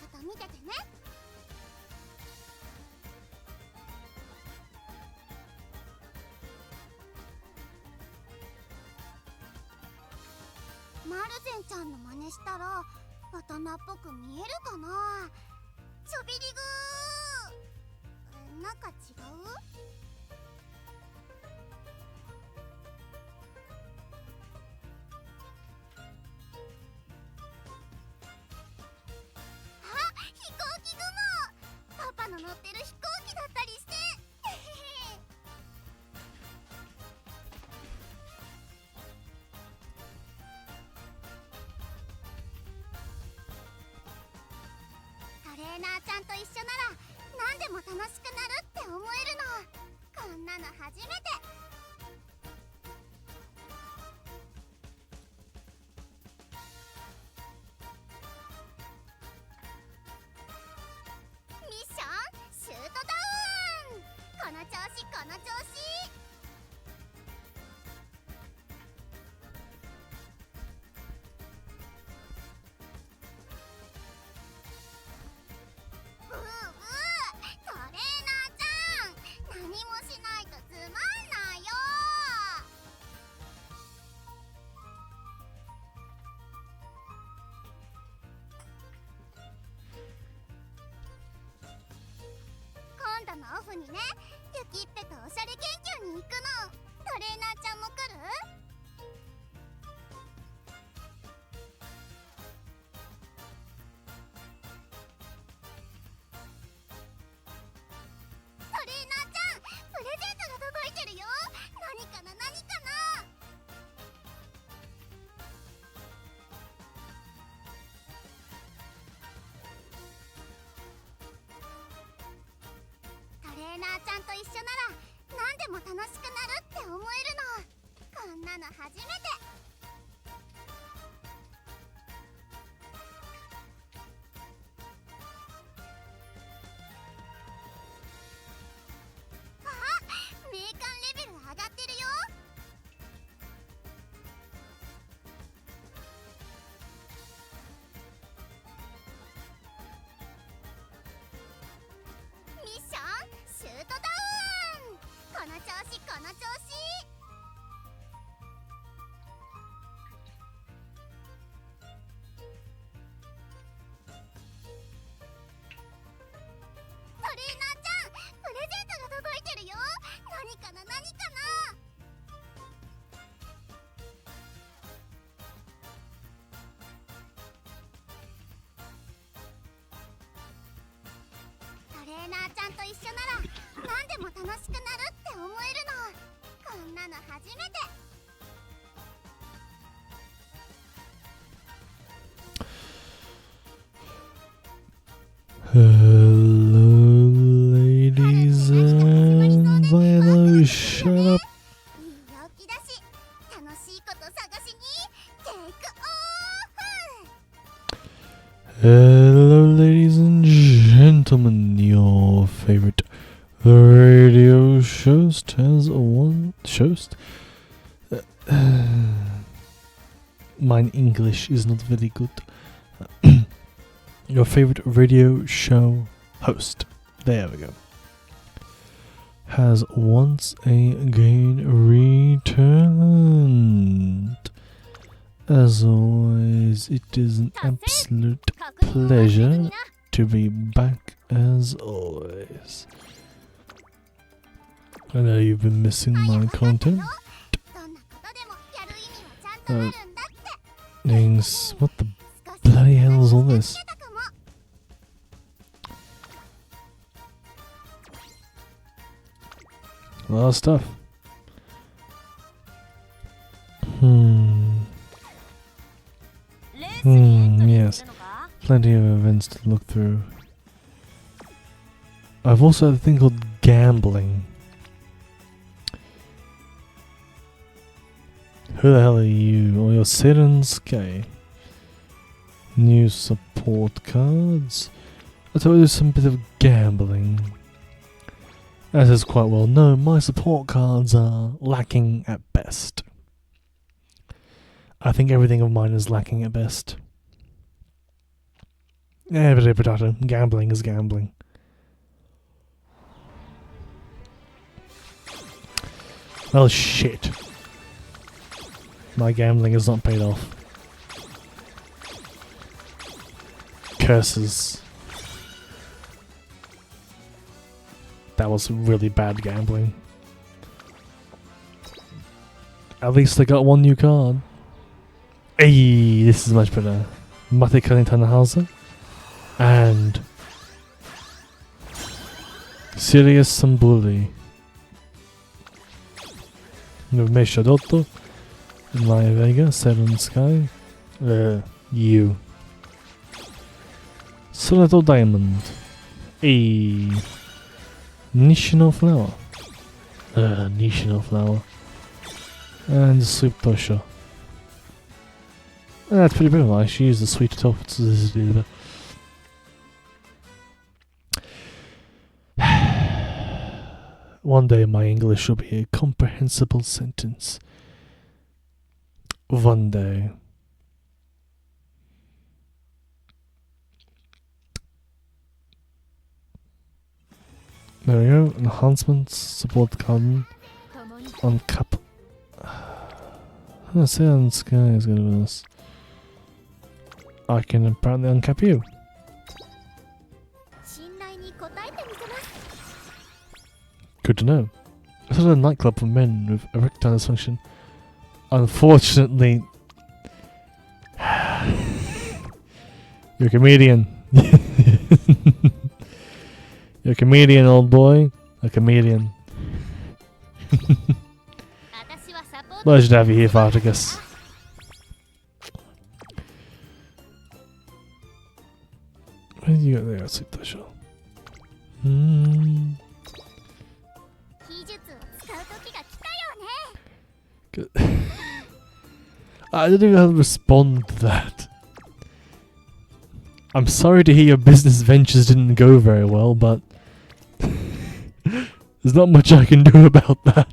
方見ててね。マルゼンちゃんの真似したら大人っぽく見えるかな。ちょびりぐーなんか違う？飛行機雲、パパの乗ってる飛行機だったりして。トレーナーちゃんと一緒なら何でも楽しくなるって思えるの。こんなの初めて。ミッションシュートダウン。この調子この調子。ブーブー、トレーナーちゃん、何もしないとつまんないよ。今度のオフにね、ゆきっぺとおしゃれ研究に行くの。トレーナーちゃんも来る？トレーナーちゃん、プレゼントが届いてるよ。何かな何かな。トレーナーちゃんと一緒なら何でも楽しくなるって思えるの。こんなの初めて。あ、メーカンレベル上がってるよ。ミッションシュートダウン。この調子この調子。トレーナーちゃん、プレゼントが届いてるよ。何かな何かな。トレーナーちゃんと一緒なら何でも楽しくなるって思えるの。こんなの初めて。Hello, ladies and violin. Shut up. いい陽気だし、楽しいこと探しにテイクオフ。 Hello, ladies and gentlemen. Your favorite radio host has one host. My English is not very good. Your favorite radio show host, there we go, has once again returned. As always, it is an absolute pleasure to be back as always. I know you've been missing my content. どんなことでもやる意味はちゃんとあるんだって。 Things, what the bloody hell is all this? A lot of stuff. Yes. Plenty of events to look through. I've also had a thing called gambling. Who the hell are you? Or your Siren Sky? New support cards. I thought it was some bit of gambling. As is quite well known, my support cards are lacking at best. I think everything of mine is lacking at best. Potato. Gambling is gambling. Oh shit. My gambling has not paid off. Curses. That was really bad gambling. At least I got one new card. Hey, this is much better. Mate Tannhauser and Sirius Sambuli. Mesha Dotto, Maya Vega, Seven Sky, you. Sonato Diamond. A Nishino Flower. Nishino Flower. And Sweet Tosha. That's pretty beautiful. I should use the sweet top. One day my English will be a comprehensible sentence. One day. There we go. Enhancements, support card, uncap. Saiyan Sky is good with this. I can apparently uncap you. Good to know. This is a nightclub for men with erectile dysfunction. Unfortunately, you're a comedian. You're a comedian, old boy. A comedian. Well, I should have you here, Farticus. Where did you go there? Sweet Tosha. Good. I don't even know how to respond to that. I'm sorry to hear your business ventures didn't go very well, but there's not much I can do about that.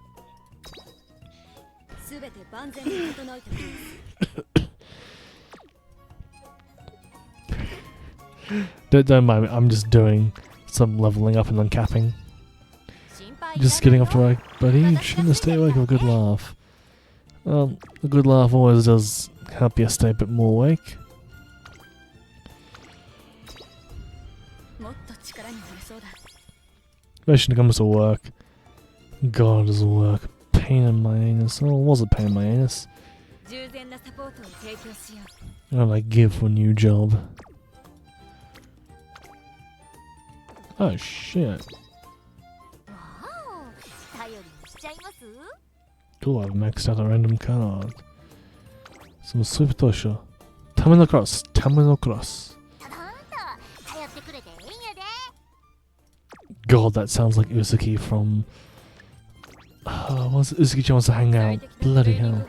Don't mind me, I'm just doing some leveling up and uncapping. Just getting off to work, buddy. You shouldn't stay awake with a good laugh. A good laugh always does help you stay a bit more awake. Especially when it comes to work. God, does work. Pain in my anus. Oh, was it pain in my anus? What do I give for a new job? Oh shit. Cool, I've maxed out a random card. Some Sweet Tosha. Tamino Cross. Tamino Cross. God, that sounds like Uzuki from... what's Uzuki wants to hang out. Bloody hell.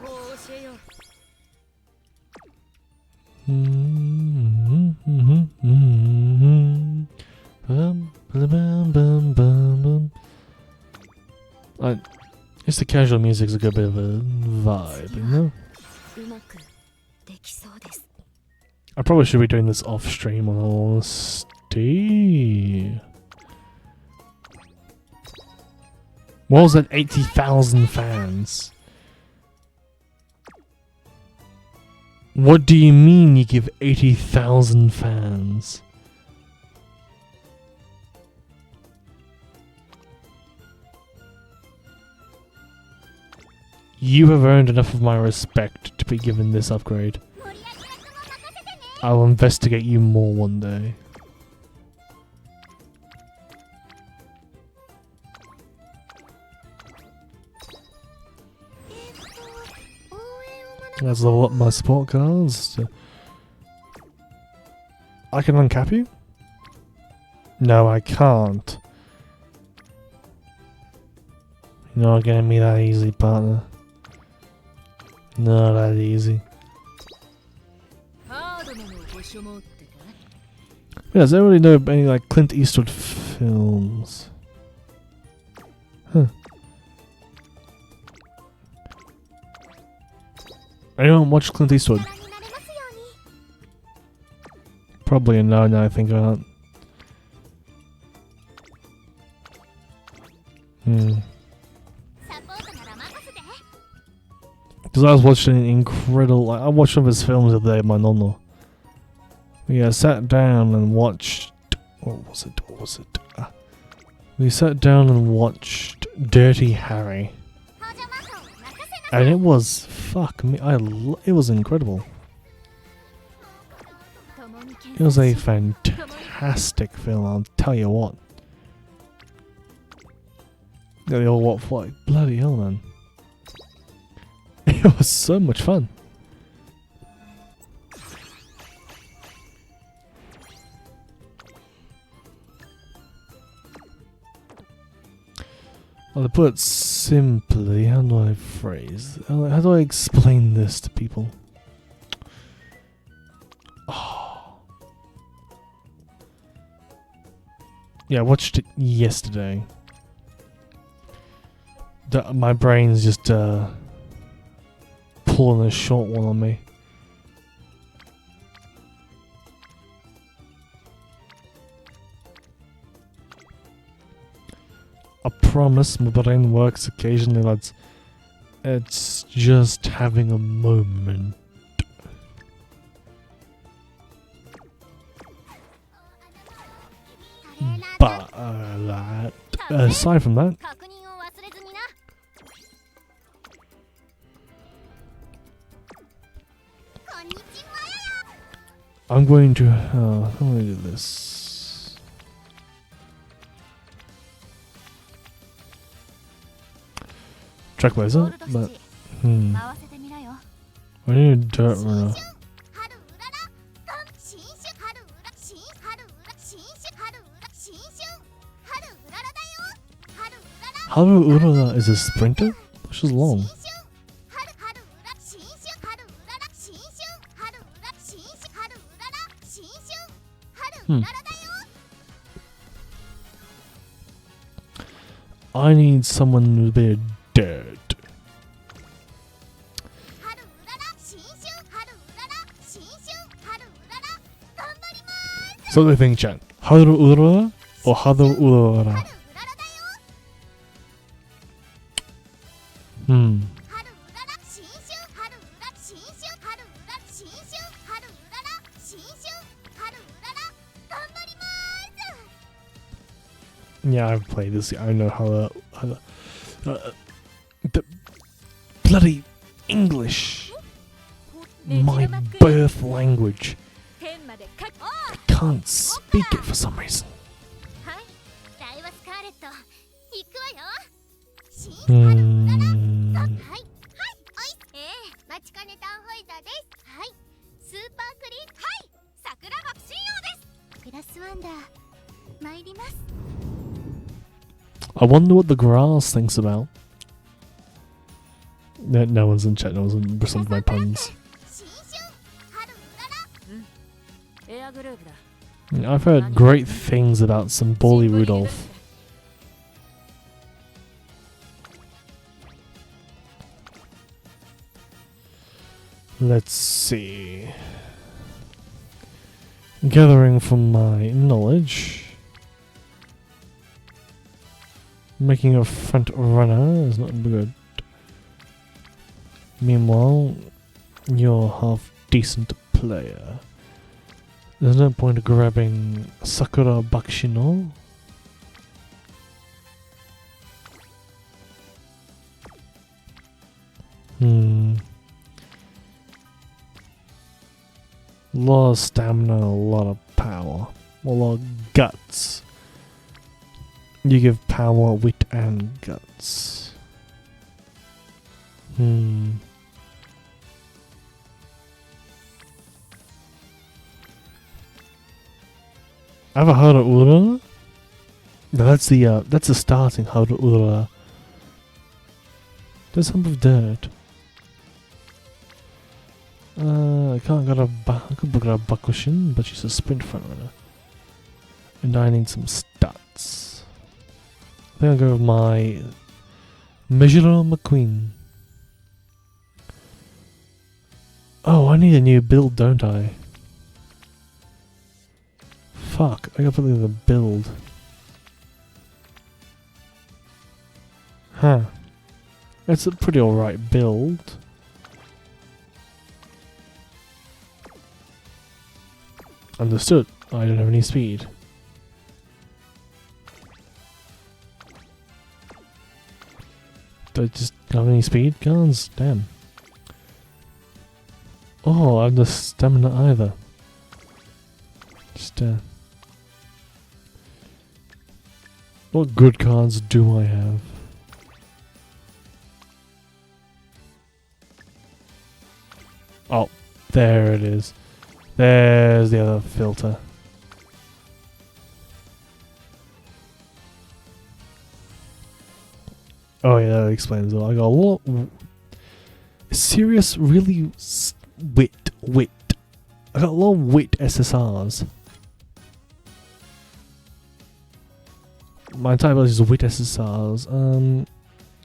Just the casual music's a good bit of a vibe, you know? I probably should be doing this off stream on all honesty. What was that? 80,000 fans. What do you mean you give 80,000 fans? You have earned enough of my respect to be given this upgrade. I will investigate you more one day. Let's level up my support cards. I can uncap you? No, I can't. You're not getting me that easy, partner. Not that easy. Yes, I already know any like Clint Eastwood films. Huh. Anyone watch Clint Eastwood? Probably a no now I think about it. Because I was watching an incredible... I watched one of his films the other day with my nonno. We sat down and watched... What was it? We sat down and watched Dirty Harry. And it was... Fuck me. It was incredible. It was a fantastic film, I'll tell you what. They all what for, like, bloody hell, man. It was so much fun. Well, to put it simply, how do I phrase? How do I explain this to people? Oh. Yeah, I watched it yesterday. My brain's just pulling a short one on me. I promise my brain works occasionally, lads. It's just having a moment. But aside from that, I'm going to do this. Track laser, but I need a dirt runner. Haru Urara is a sprinter? She's long. I need someone with a bit of dirt. So what do you think, chat? Haru Urara or Haru Urara? Yeah, I've played this. I know how the bloody English, my birth language. I can't speak it for some reason. I wonder what the grass thinks about. No one's in chat, no one's listening to my puns. I've heard great things about some Bally Rudolph. Let's see. Gathering from my knowledge. Making a front runner is not good. Meanwhile, you're a half decent player. There's no point of grabbing Sakura Bakshino. A lot of stamina, a lot of power, a lot of guts. You give power, wit, and guts. Have a Haru Urara? No, that's the starting Haru Urara. There's some of dirt. I can't get I could get a Bakushin, but she's a sprint front runner. And I need some stats. I think I'll go with my Measure McQueen. Oh, I need a new build, don't I? fuck? I gotta put the build. Huh. It's a pretty alright build. Understood. I don't have any speed. Do I just not have any speed? Guns? Damn. Oh, I have no stamina either. Just, what good cards do I have? Oh, there it is. There's the other filter. Oh yeah, that explains it all. I got a lot. Serious, really wit. I got a lot of wit SSRs. My entire ability is wit SSRs. I'm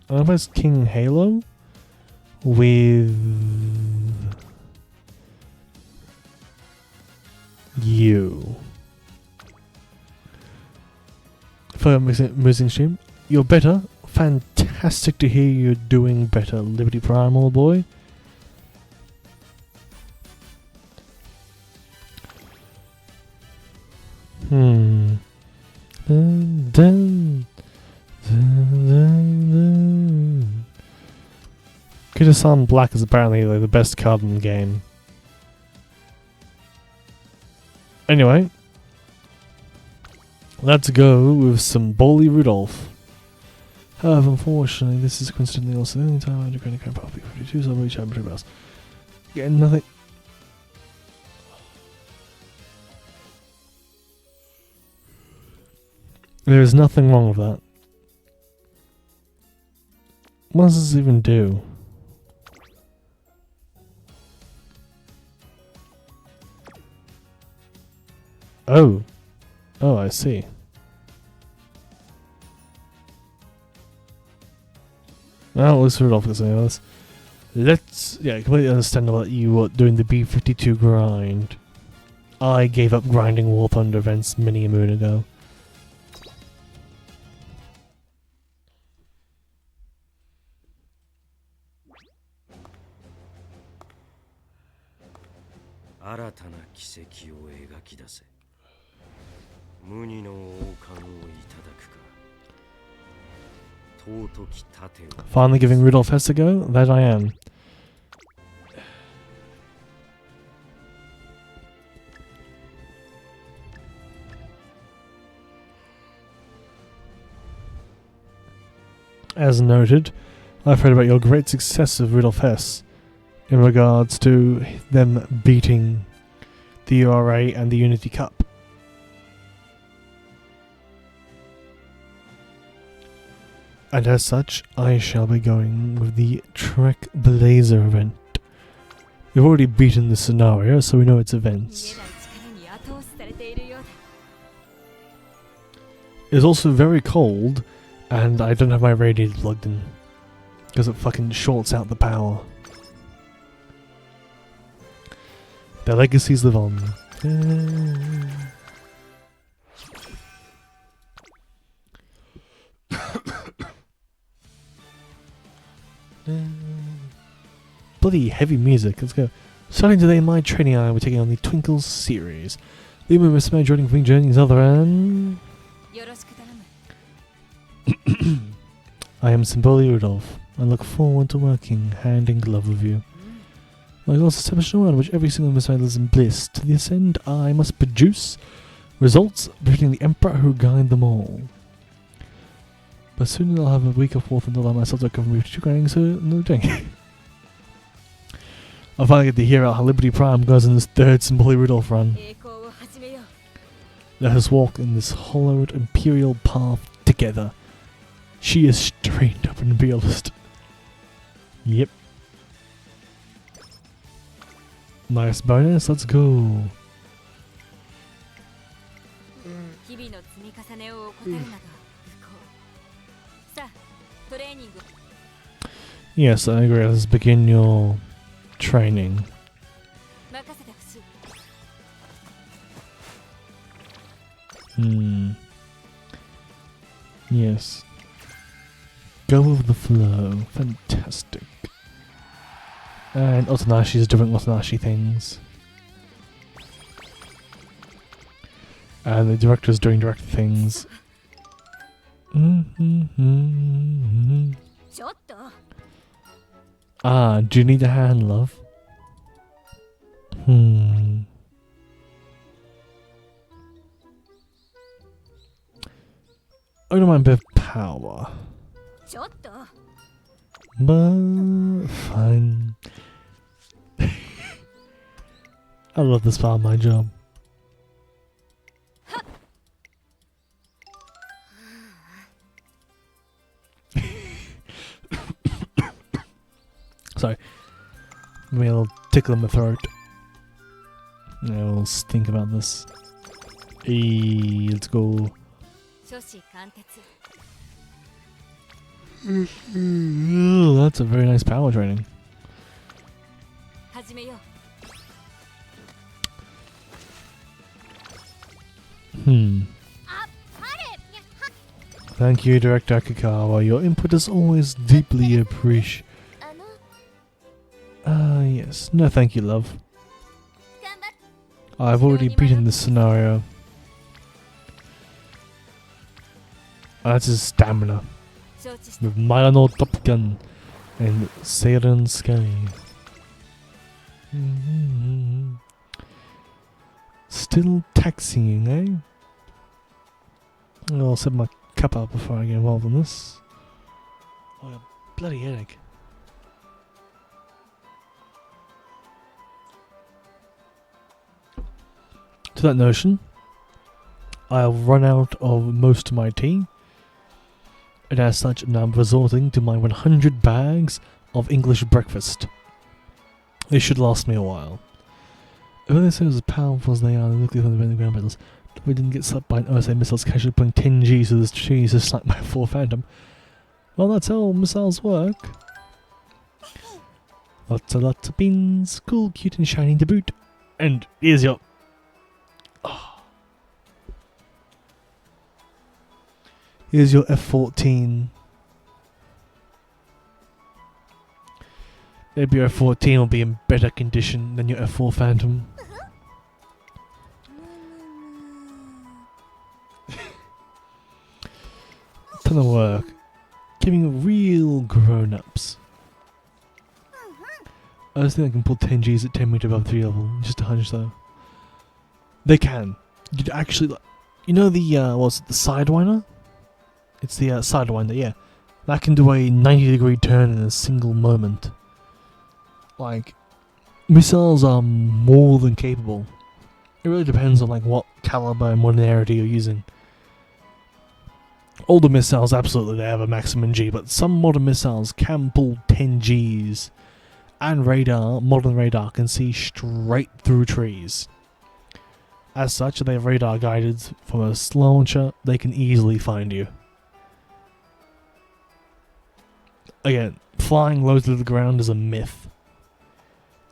gonna play King Halo with you. For a moving stream, you're better. Fantastic to hear you're doing better, Liberty Prime, old boy. Dun, dun, dun, dun, dun. Kitasan Black is apparently like the best card in the game. Anyway, let's go with some Bully Rudolph. However, unfortunately, this is coincidentally also the only time I'm going to go probably 52, so I'll reach out between us. Getting nothing. There is nothing wrong with that. What does this even do? Oh. Oh, I see. Well, let's start off with something else. Yeah, completely understandable that you were doing the B52 grind. I gave up grinding War Thunder events many a moon ago. Finally giving Rudolph Hess a go? That I am. As noted, I've heard about your great success of Rudolph Hess in regards to them beating the URA and the Unity Cup. And as such, I shall be going with the Trek Blazer event. We've already beaten the scenario, so we know its events. It's also very cold, and I don't have my radiator plugged in, because it fucking shorts out the power. Their legacies live on. Bloody heavy music, let's go. Starting today in my training area, we're taking on the Twinkles series. The Umamusmue joining Wing Journey's other end. I am Symboli Rudolph. I look forward to working hand in glove with you. My goal is to establish a world in which every single Messiah lives in bliss. To this end, I must produce results befitting the Emperor who guide them all. But soon I'll have a week of fourth and allow myself to come with 2 grinding, so no doing. I finally get to hear how Liberty Prime goes in this 3rd Symboli Rudolph run. Let us walk in this hollowed imperial path together. She is straight up imperialist. Yep. Nice bonus, let's go. Yes, I agree. Let's begin your training. Yes. Go with the flow. Fantastic. And Otanashi is doing Otanashi things. And the director's doing director things. Ah, do you need a hand, love? I don't mind a bit of power. But fine. I love this part of my job. Sorry. Maybe I'll tickle in my throat. Yeah, we'll think about this. Hey, let's go. Ooh, that's a very nice power training. Thank you, Director Akikawa. Your input is always deeply appreciated. Yes. No, thank you, love. I've already beaten this scenario. That's his stamina. With Mayano Top Gun and Seiren Sky. Still taxiing, eh? I'll set my cup up before I get involved in this. Oh, a bloody headache. To that notion, I'll run out of most of my tea, and as such, I'm resorting to my 100 bags of English breakfast. They should last me a while. If they say as powerful as they are, the nuclear from the ground battles, we didn't get slapped by an OSA missiles casually putting 10 Gs to the trees to slap my 4 Phantom. Well, that's how missiles work. Lots of beans, cool, cute, and shiny to boot. And here's your... Oh. Here's your F-14. Maybe your F-14 will be in better condition than your F-4 Phantom. Ton of work. Giving real grown-ups. I just think I can pull 10 Gs at 10 meter above 3 level. Just a hunch though. They can. You'd actually... You know the, what's it, the Sidewinder? It's the Sidewinder, yeah. That can do a 90-degree turn in a single moment. Like, missiles are more than capable. It really depends on like what caliber and modernity you're using. Older missiles, absolutely, they have a maximum G, but some modern missiles can pull 10 Gs. And radar, modern radar, can see straight through trees. As such, they have radar guided from a launcher, they can easily find you. Again, flying low to the ground is a myth.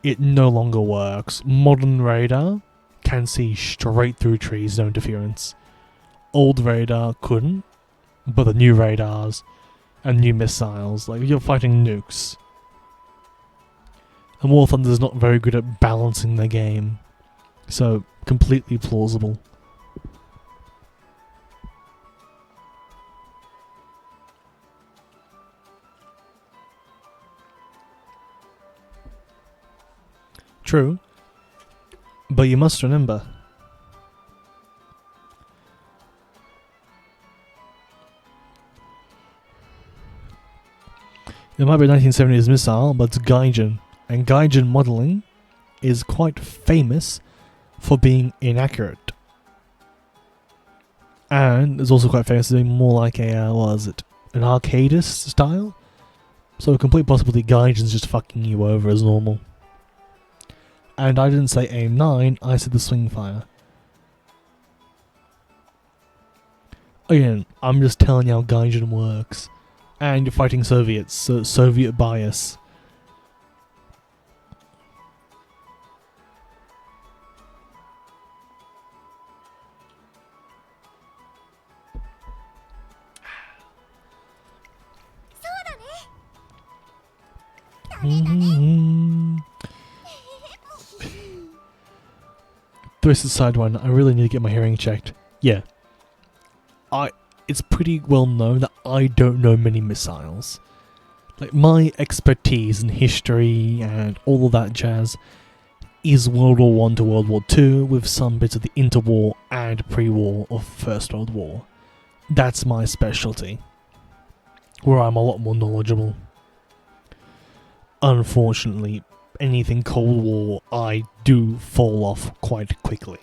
It no longer works. Modern radar can see straight through trees, no interference. Old radar couldn't, but the new radars and new missiles, like you're fighting nukes. And War Thunder is not very good at balancing the game, so completely plausible. True, but you must remember, it might be a 1970s missile, but it's Gaijin, and Gaijin modeling is quite famous for being inaccurate. And it's also quite famous for being more like a, what is it, an arcadist style? So a complete possibility Gaijin's just fucking you over as normal. And I didn't say aim 9, I said the swing fire. Again, I'm just telling you how Gaijin works. And you're fighting Soviets, so Soviet bias. This is side one. I really need to get my hearing checked. Yeah. It's pretty well known that I don't know many missiles. Like, my expertise in history and all of that jazz is World War One to World War Two, with some bits of the interwar and pre-war of First World War. That's my specialty, where I'm a lot more knowledgeable. Unfortunately, anything Cold War, I do fall off quite quickly.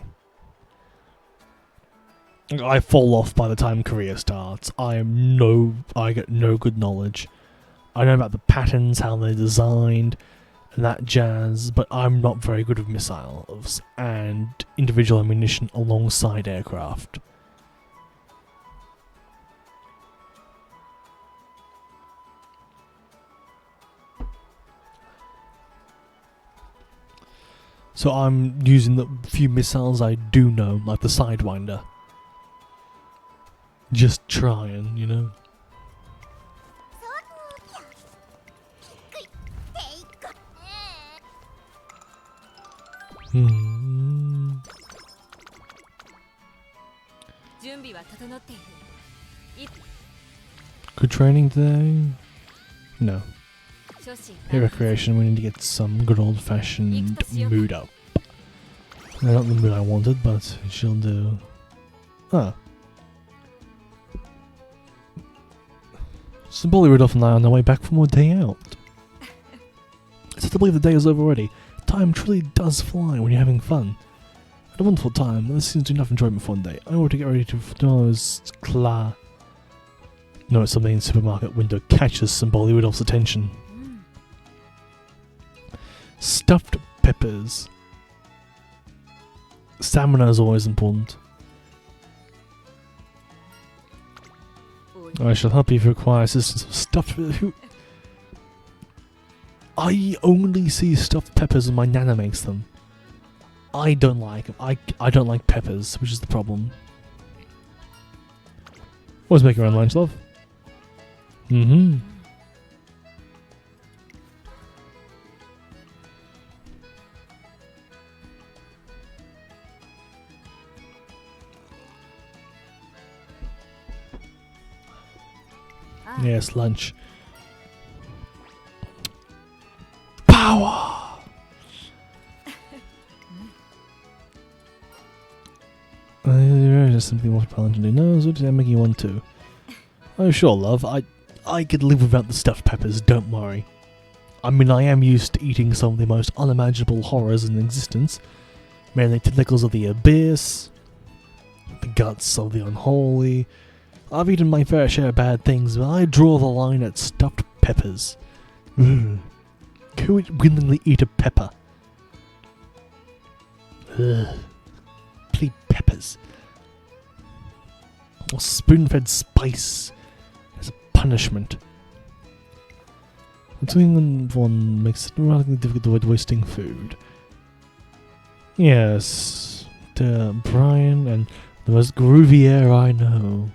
I fall off by the time Korea starts. I get no good knowledge. I know about the patterns, how they're designed, and that jazz, but I'm not very good with missiles and individual ammunition alongside aircraft. So I'm using the few missiles I do know, like the Sidewinder. Just trying, you know? Good training today? No. Hey, recreation, we need to get some good old-fashioned mood up. Not the mood I wanted, but she'll do. Ah. So Bollywood and I are on their way back from our day out. It's hard to believe the day is over already. Time truly does fly when you're having fun. I had a wonderful time, but there seems to be enough enjoyment for one day. I ought to get ready to tomorrow's Kla. No, it's something in the supermarket window catches some Bollywood's attention. Stuffed peppers. Stamina is always important. I shall help you if you require assistance with stuffed peppers. I only see stuffed peppers when my nana makes them. I don't like them. I don't like peppers, which is the problem. Always make your own lunch, love. Mm-hmm. Yes, lunch. Power! Just simply what Paladin knows. What did I make you want to? Oh, sure, love. I could live without the stuffed peppers, don't worry. I mean, I am used to eating some of the most unimaginable horrors in existence. Mainly tentacles of the abyss, the guts of the unholy. I've eaten my fair share of bad things, but I draw the line at stuffed peppers. Who would willingly eat a pepper? Ugh. Bleed peppers. Or spoon-fed spice as a punishment. Doing one makes it radically difficult to avoid wasting food. Yes, Brian, and the most groovy air I know.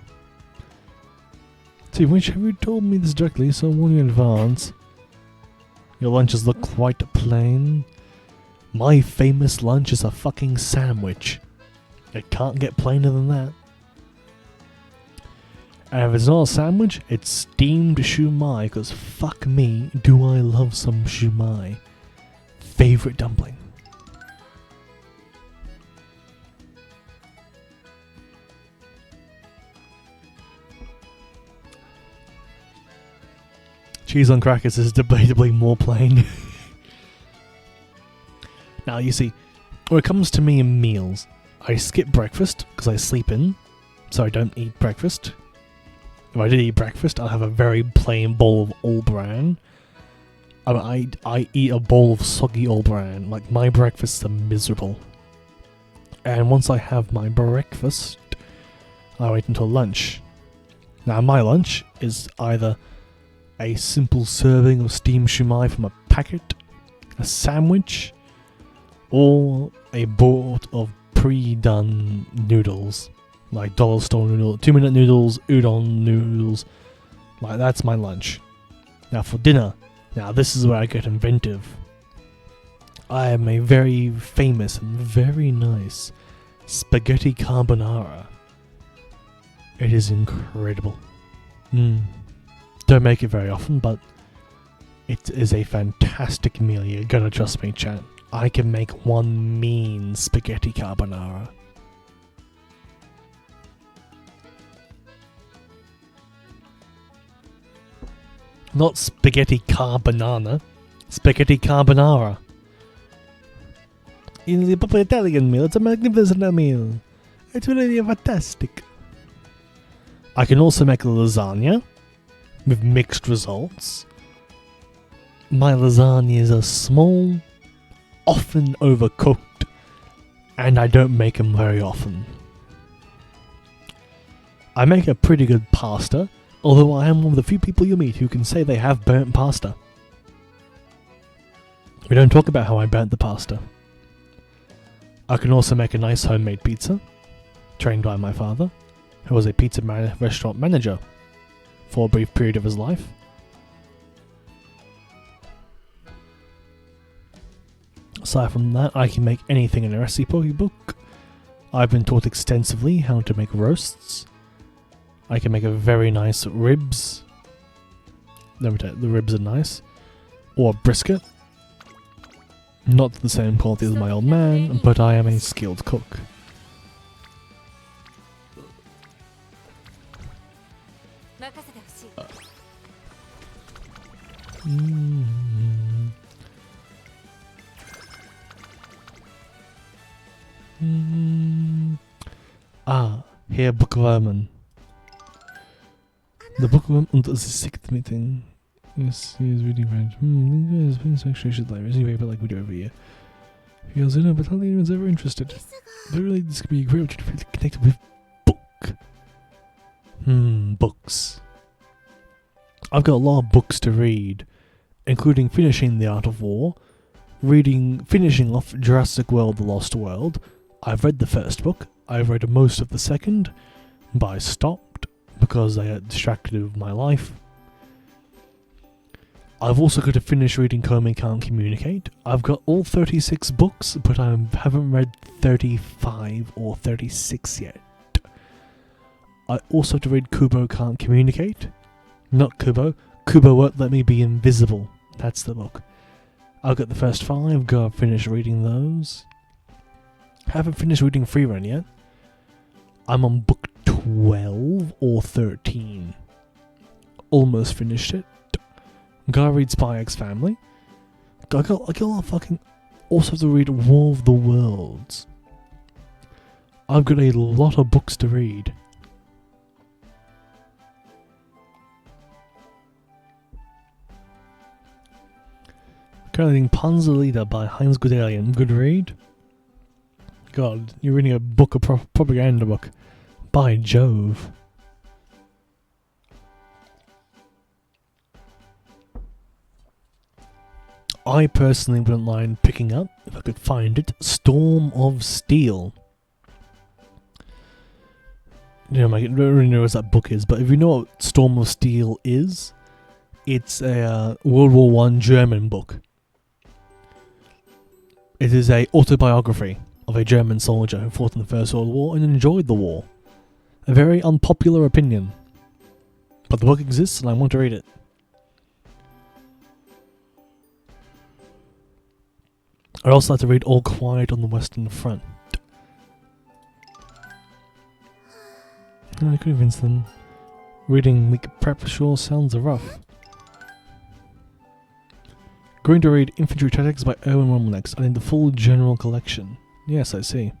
See, which have you told me this directly, so I'll warn you in advance. Your lunches look quite plain. My famous lunch is a fucking sandwich. It can't get plainer than that. And if it's not a sandwich, it's steamed shumai, because fuck me, do I love some shumai. Favorite dumpling. Cheese on crackers is debatably more plain. Now, you see, when it comes to me and meals, I skip breakfast because I sleep in, so I don't eat breakfast. If I did eat breakfast, I'll have a very plain bowl of all bran. I eat a bowl of soggy all bran. Like, my breakfasts are miserable. And once I have my breakfast, I wait until lunch. Now, my lunch is either a simple serving of steamed shumai from a packet, a sandwich, or a bowl of pre-done noodles. Like dollar store noodles, 2-minute noodles, udon noodles. Like, that's my lunch. Now for dinner, Now this is where I get inventive. I am a very famous and very nice spaghetti carbonara. It is incredible. Don't make it very often, but it is a fantastic meal. You're gonna trust me, chat. I can make one mean spaghetti carbonara. Not spaghetti carbonara. Spaghetti carbonara. In the proper Italian meal, it's a magnificent meal. It's really fantastic. I can also make a lasagna with mixed results. My lasagnas are small, often overcooked, and I don't make them very often. I make a pretty good pasta, although I am one of the few people you meet who can say they have burnt pasta. We don't talk about how I burnt the pasta. I can also make a nice homemade pizza, trained by my father, who was a pizza restaurant manager for a brief period of his life. Aside from that, I can make anything in a recipe book. I've been taught extensively how to make roasts. I can make a very nice ribs. Let me tell you, the ribs are nice. Or brisket. Not the same quality as my old man, but I am a skilled cook. Here, Bookwormen. The Bookworm und das sixth meeting. Yes, he is reading right. He's been sectioned like resume paper like we do every year. He goes, no, but how anyone's ever interested? But really, this could be a great opportunity to connect with book. Books. I've got a lot of books to read, including finishing The Art of War, finishing off Jurassic World: The Lost World. I've read the first book. I've read most of the second, but I stopped because I got distracted with my life. I've also got to finish reading Komi Can't Communicate. I've got all 36 books, but I haven't read 35 or 36 yet. I also have to read Kubo Can't Communicate. Not Kubo. Kubo Won't Let Me Be Invisible. That's the book. I've got the first 5, gotta finish reading those. Haven't finished reading Freerun yet. I'm on book 12 or 13. Almost finished it. Gotta read Spy X Family. I got a lot of fucking... Also have to read War of the Worlds. I've got a lot of books to read. Currently reading Panzer Leader by Heinz Guderian. Good read. God, you're reading a book, a propaganda book. By Jove. I personally wouldn't mind picking up, if I could find it, Storm of Steel. You know, I don't really know what that book is, but if you know what Storm of Steel is, it's a World War I German book. It is an autobiography of a German soldier who fought in the First World War and enjoyed the war. A very unpopular opinion. But the book exists and I want to read it. I'd also like to read All Quiet on the Western Front. I could convince them. Reading week prep sure sounds rough. Going to read Infantry Tactics by Erwin Rommel next. I need the full general collection. Yes, I see.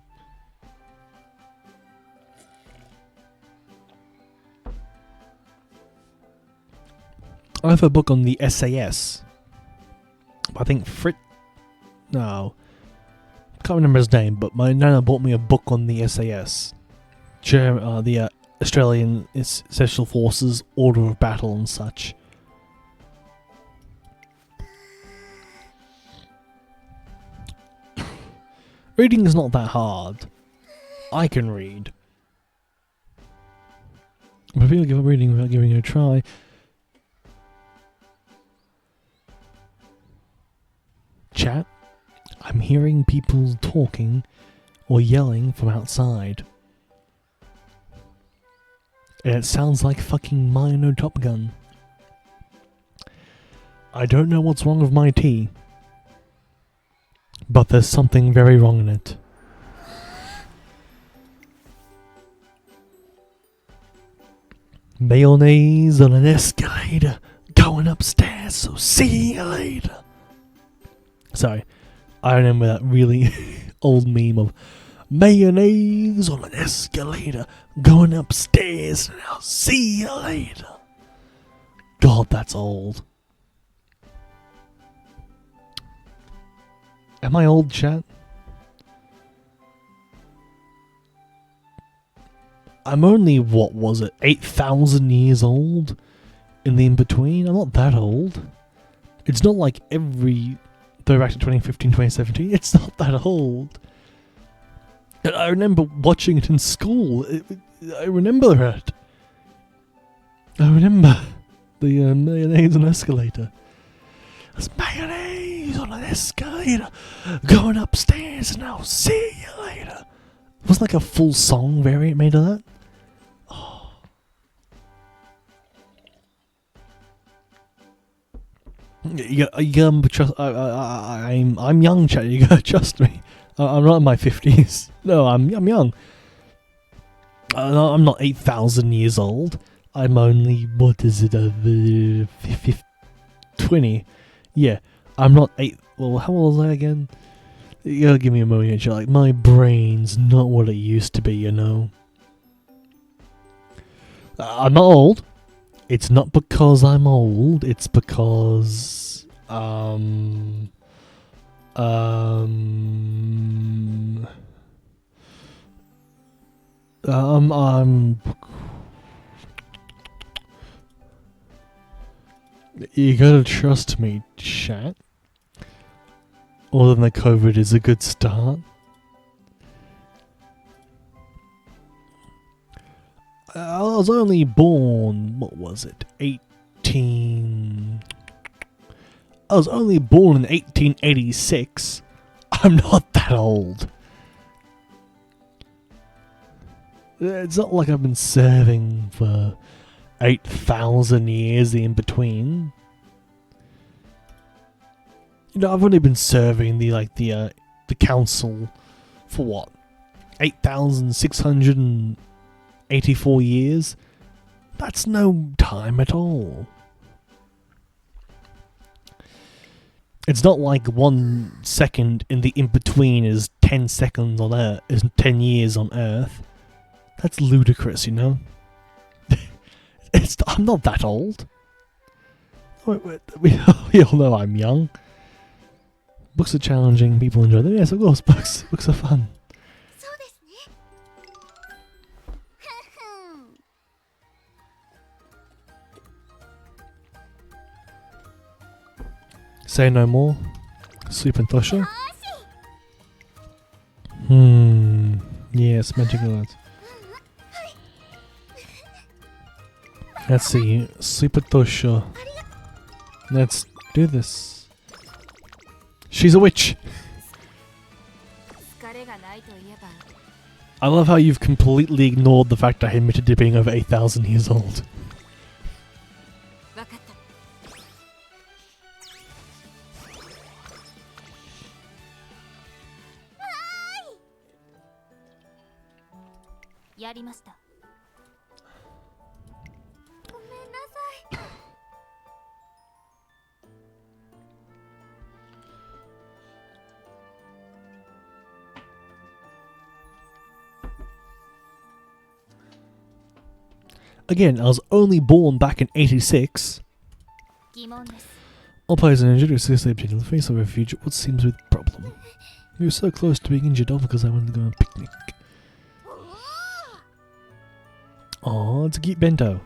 I have a book on the SAS. I think No. Can't remember his name, but my nana bought me a book on the SAS. The Australian Special Forces, Order of Battle and such. Reading is not that hard. I can read. But if you give up reading without giving it a try... chat, I'm hearing people talking or yelling from outside. And it sounds like fucking Mino Top Gun. I don't know what's wrong with my tea, but there's something very wrong in it. Mayonnaise on an escalator, going upstairs, so see you later. Sorry, I remember that really old meme of mayonnaise on an escalator, going upstairs, and I'll see you later. God, that's old. Am I old, chat? I'm only, what was it, 8,000 years old in the in-between? I'm not that old. It's not like every... Go back to 2015, 2017. It's not that old. And I remember watching it in school. I remember it. I remember the mayonnaise on an escalator. There's mayonnaise on an escalator, going upstairs, and I'll see you later. It was like a full song variant made of that. Oh. I'm young, chat. You gotta trust me. I'm not in my 50s. No, I'm young. I'm not 8,000 years old. I'm only, what is it, 20. Yeah, I'm not 8. Well, how old was I again? You gotta give me a moment. Like, my brain's not what it used to be, you know. I'm not old. It's not because I'm old. It's because I'm you gotta trust me, chat. Other than the COVID is a good start. I was only born, what was it, I was only born in 1886. I'm not that old. It's not like I've been serving for 8,000 years in between. You know, I've only been serving the council for what? 8,684 years? That's no time at all. It's not like 1 second in the in-between is 10 seconds on Earth, is 10 years on Earth. That's ludicrous, you know? I'm not that old. We all know I'm young. Books are challenging, people enjoy them. Yes, of course, books are fun. Say no more. Sleep and Thosha. Yes, magic words. Let's see. Sleep at Thosha. Let's do this. She's a witch! I love how you've completely ignored the fact I admitted to being over 8,000 years old. Again, I was only born back in 86. All players are injured or seriously objecting to the face of refuge. What seems to be the problem? We were so close to being injured all because I wanted to go on a picnic. Oh, it's a cute bento.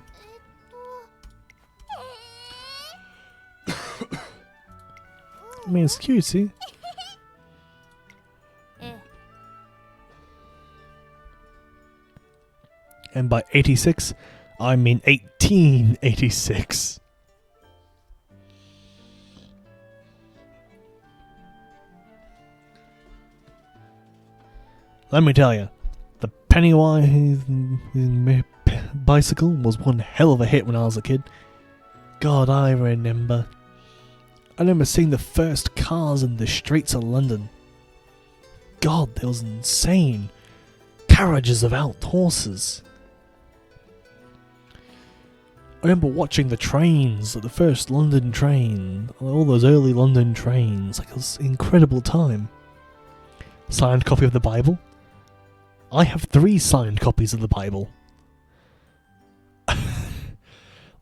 I mean, it's cute, see? And by 86, I mean 1886. let me tell you, the Pennywise bicycle was one hell of a hit when I was a kid. God, I remember seeing the first cars in the streets of London. God, that was insane. Carriages without horses. I remember watching the trains, like the first London train, all those early London trains. Like, it was an incredible time. Signed copy of the Bible. I have 3 signed copies of the Bible.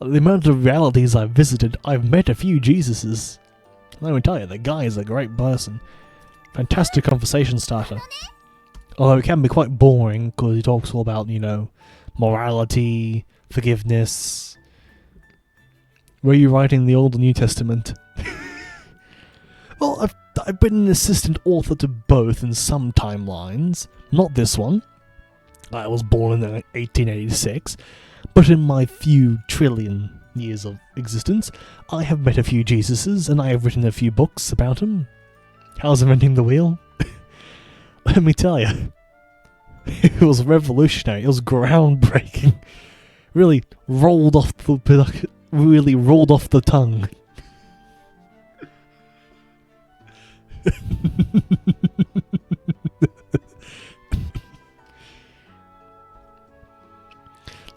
The amount of realities I've visited, I've met a few Jesuses. Let me tell you, the guy is a great person. Fantastic conversation starter. Although it can be quite boring, because he talks all about, you know, morality, forgiveness. Were you writing the Old and New Testament? Well, I've been an assistant author to both in some timelines. Not this one. I was born in 1886. But in my few trillion years of existence, I have met a few Jesuses, and I have written a few books about them. How's inventing the wheel? Let me tell you, it was revolutionary. It was groundbreaking. Really rolled off the tongue.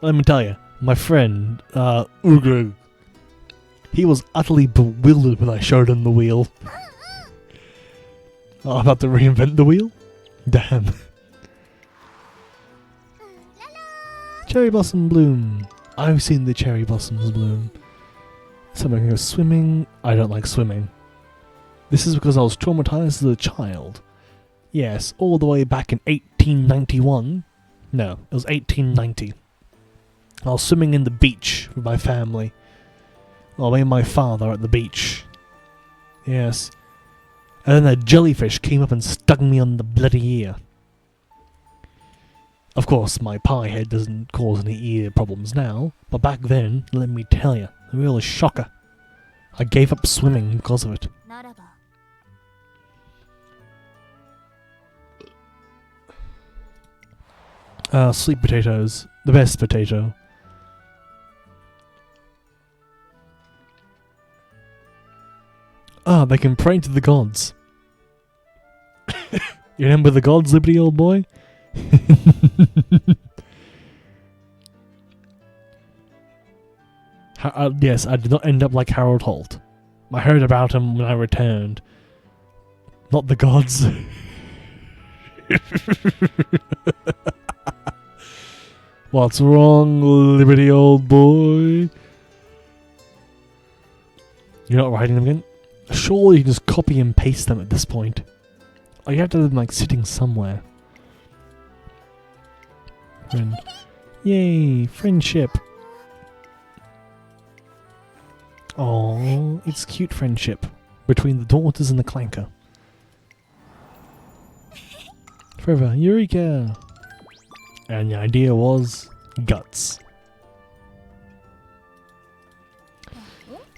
Let me tell you, my friend, Ugru, he was utterly bewildered when I showed him the wheel. Oh, I'm about to reinvent the wheel? Damn. Cherry blossom bloom. I've seen the cherry blossoms bloom. Someone goes swimming. I don't like swimming. This is because I was traumatized as a child. Yes, all the way back in 1891. No, it was 1890. I was swimming in the beach with my family. Well, me and my father at the beach. Yes. And then a jellyfish came up and stung me on the bloody ear. Of course, my pie head doesn't cause any ear problems now, but back then, let me tell you, a real shocker. I gave up swimming because of it. Sweet potatoes. The best potato. Ah, they can pray to the gods. You remember the gods, Liberty, old boy? Yes, I did not end up like Harold Holt. I heard about him when I returned. Not the gods. What's wrong, Liberty, old boy? You're not writing them again? Surely you can just copy and paste them at this point. Or you have to have them like sitting somewhere. Friend. Yay, friendship. Oh, it's cute friendship between the daughters and the clanker. Forever, Eureka! And the idea was guts.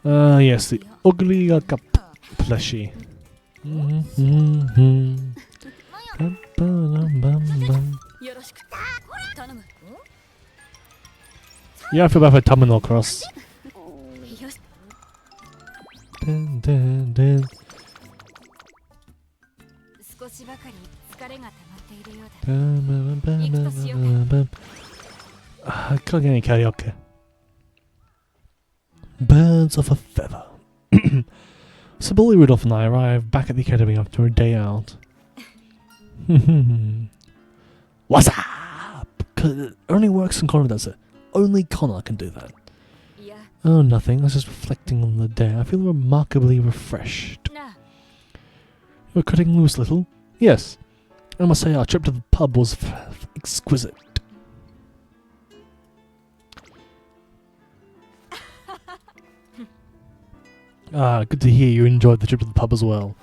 Yes, the ugly cup plushie. Yeah, I feel bad for Terminal Cross. Dun, dun, dun. I can't get any karaoke. Birds of a feather. So Bully Rudolph and I arrived back at the academy after a day out. What's up? 'Cause it only works in Connor does it. Only Connor can do that. Oh, nothing. I was just reflecting on the day. I feel remarkably refreshed. You're cutting loose, little. Yes. I must say our trip to the pub was exquisite. Ah, good to hear you enjoyed the trip to the pub as well.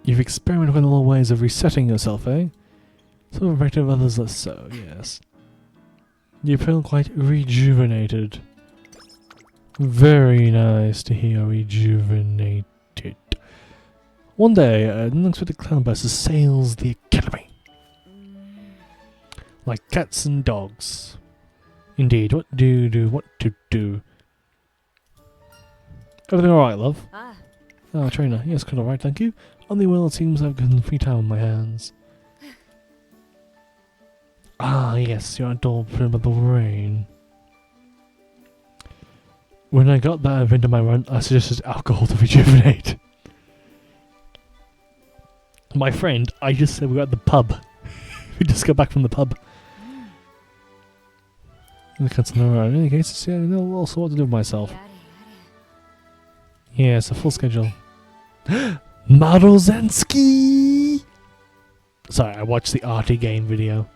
You've experimented with little ways of resetting yourself, eh? Some effective, others less so, yes. You feel quite rejuvenated. Very nice to hear rejuvenated. One day, an unexpected clown bus assails the academy. Like cats and dogs. Indeed, what to do? Everything alright, love? Ah, trainer. Yes, quite alright, thank you. Only well, it seems I've got some free time on my hands. Ah, yes, you're all put by the rain. When I got that event on my run, I suggested alcohol to rejuvenate. My friend, I just said we were at the pub. We just got back from the pub. I can't know around. In any case, yeah, I know also what to do with myself. Yeah, it's a full schedule. Marozensky! Sorry, I watched the Artie game video.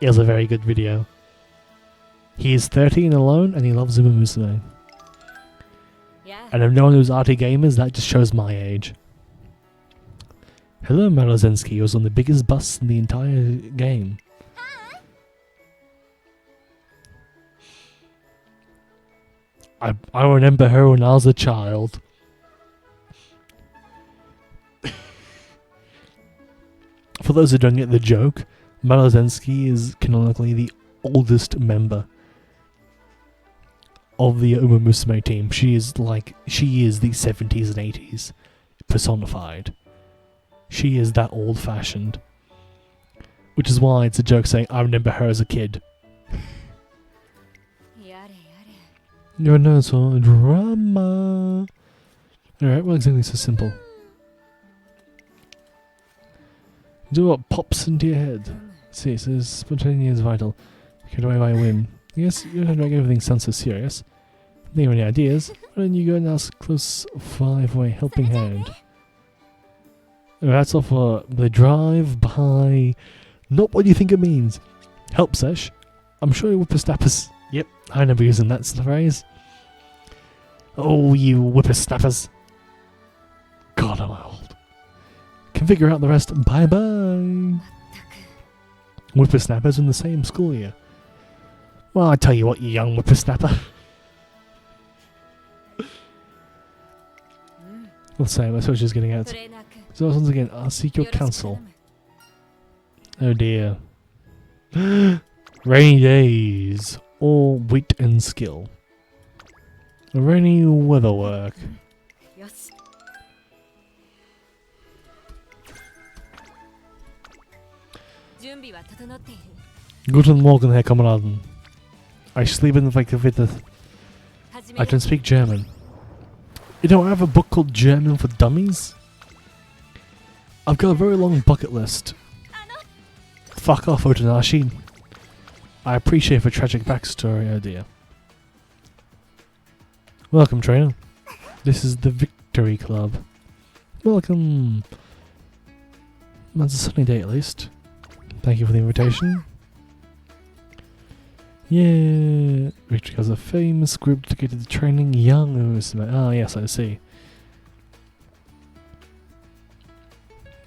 It was a very good video. He is 13 alone and he loves Umamusume. And if no one knows Artie gamers, that just shows my age. Hello, Marozensky was on the biggest bus in the entire game. I remember her when I was a child. For those who don't get the joke, Marozensky is canonically the oldest member of the Umamusume team. She is the 70s and 80s personified. She is that old-fashioned. Which is why it's a joke saying, I remember her as a kid. You're no sort of drama. Alright, well, exactly so simple. Do what pops into your head. See, it says spontaneous vital. Get away by a whim. Yes, you don't make everything sound so serious. Think of any ideas? Why don't you go and ask close 5-way helping hand? That's all for the drive by. Not what you think it means. Help sesh. I'm sure you whippersnappers. Yep, I remember using that phrase. Oh, you whippersnappers. God, am I old. Can figure out the rest. Bye bye. Whippersnappers in the same school year. Well, I tell you what, you young whippersnapper. Let's say, that's what she's getting at. So once again, I'll seek your counsel. Oh dear. Rainy days, or wit and skill. Rainy weather work. Guten Morgen, Herr Kameraden. I sleep in the I can speak German. You know, I have a book called German for Dummies. I've got a very long bucket list. Fuck off, Otonashi. I appreciate the tragic backstory, oh dear. Welcome, trainer. This is the Victory Club. Welcome. That's a sunny day at least. Thank you for the invitation. Yeah, Victory has a famous group dedicated to training young Umamusume. Ah, yes, I see.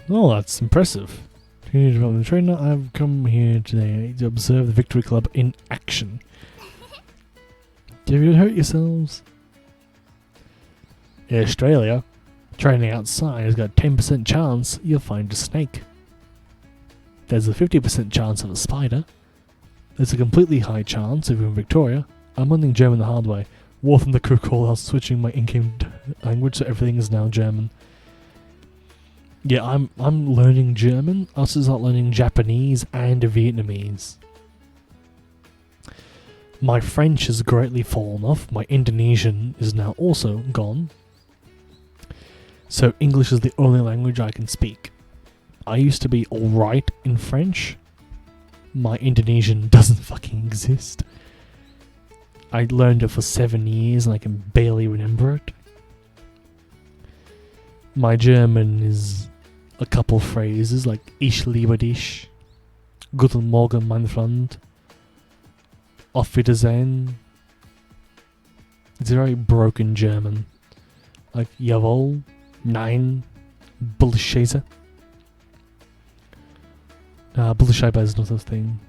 Oh, that's impressive. Community development trainer, I've come here today to observe the Victory Club in action. Have you hurt yourselves? In Australia, training outside has got a 10% chance you'll find a snake. There's a 50% chance of a spider. There's a completely high chance if you're in Victoria. I'm learning German the hard way. War from the crew call out switching my in-game language so everything is now German. Yeah, I'm learning German. I also start learning Japanese and Vietnamese. My French has greatly fallen off. My Indonesian is now also gone. So English is the only language I can speak. I used to be alright in French. My Indonesian doesn't fucking exist. I learned it for 7 years and I can barely remember it. My German is a couple phrases like Ich liebe dich, Guten Morgen mein Freund, Auf Wiedersehen. It's very broken German. Like Jawohl, Nein, Bullshit. Bullshit is not a thing.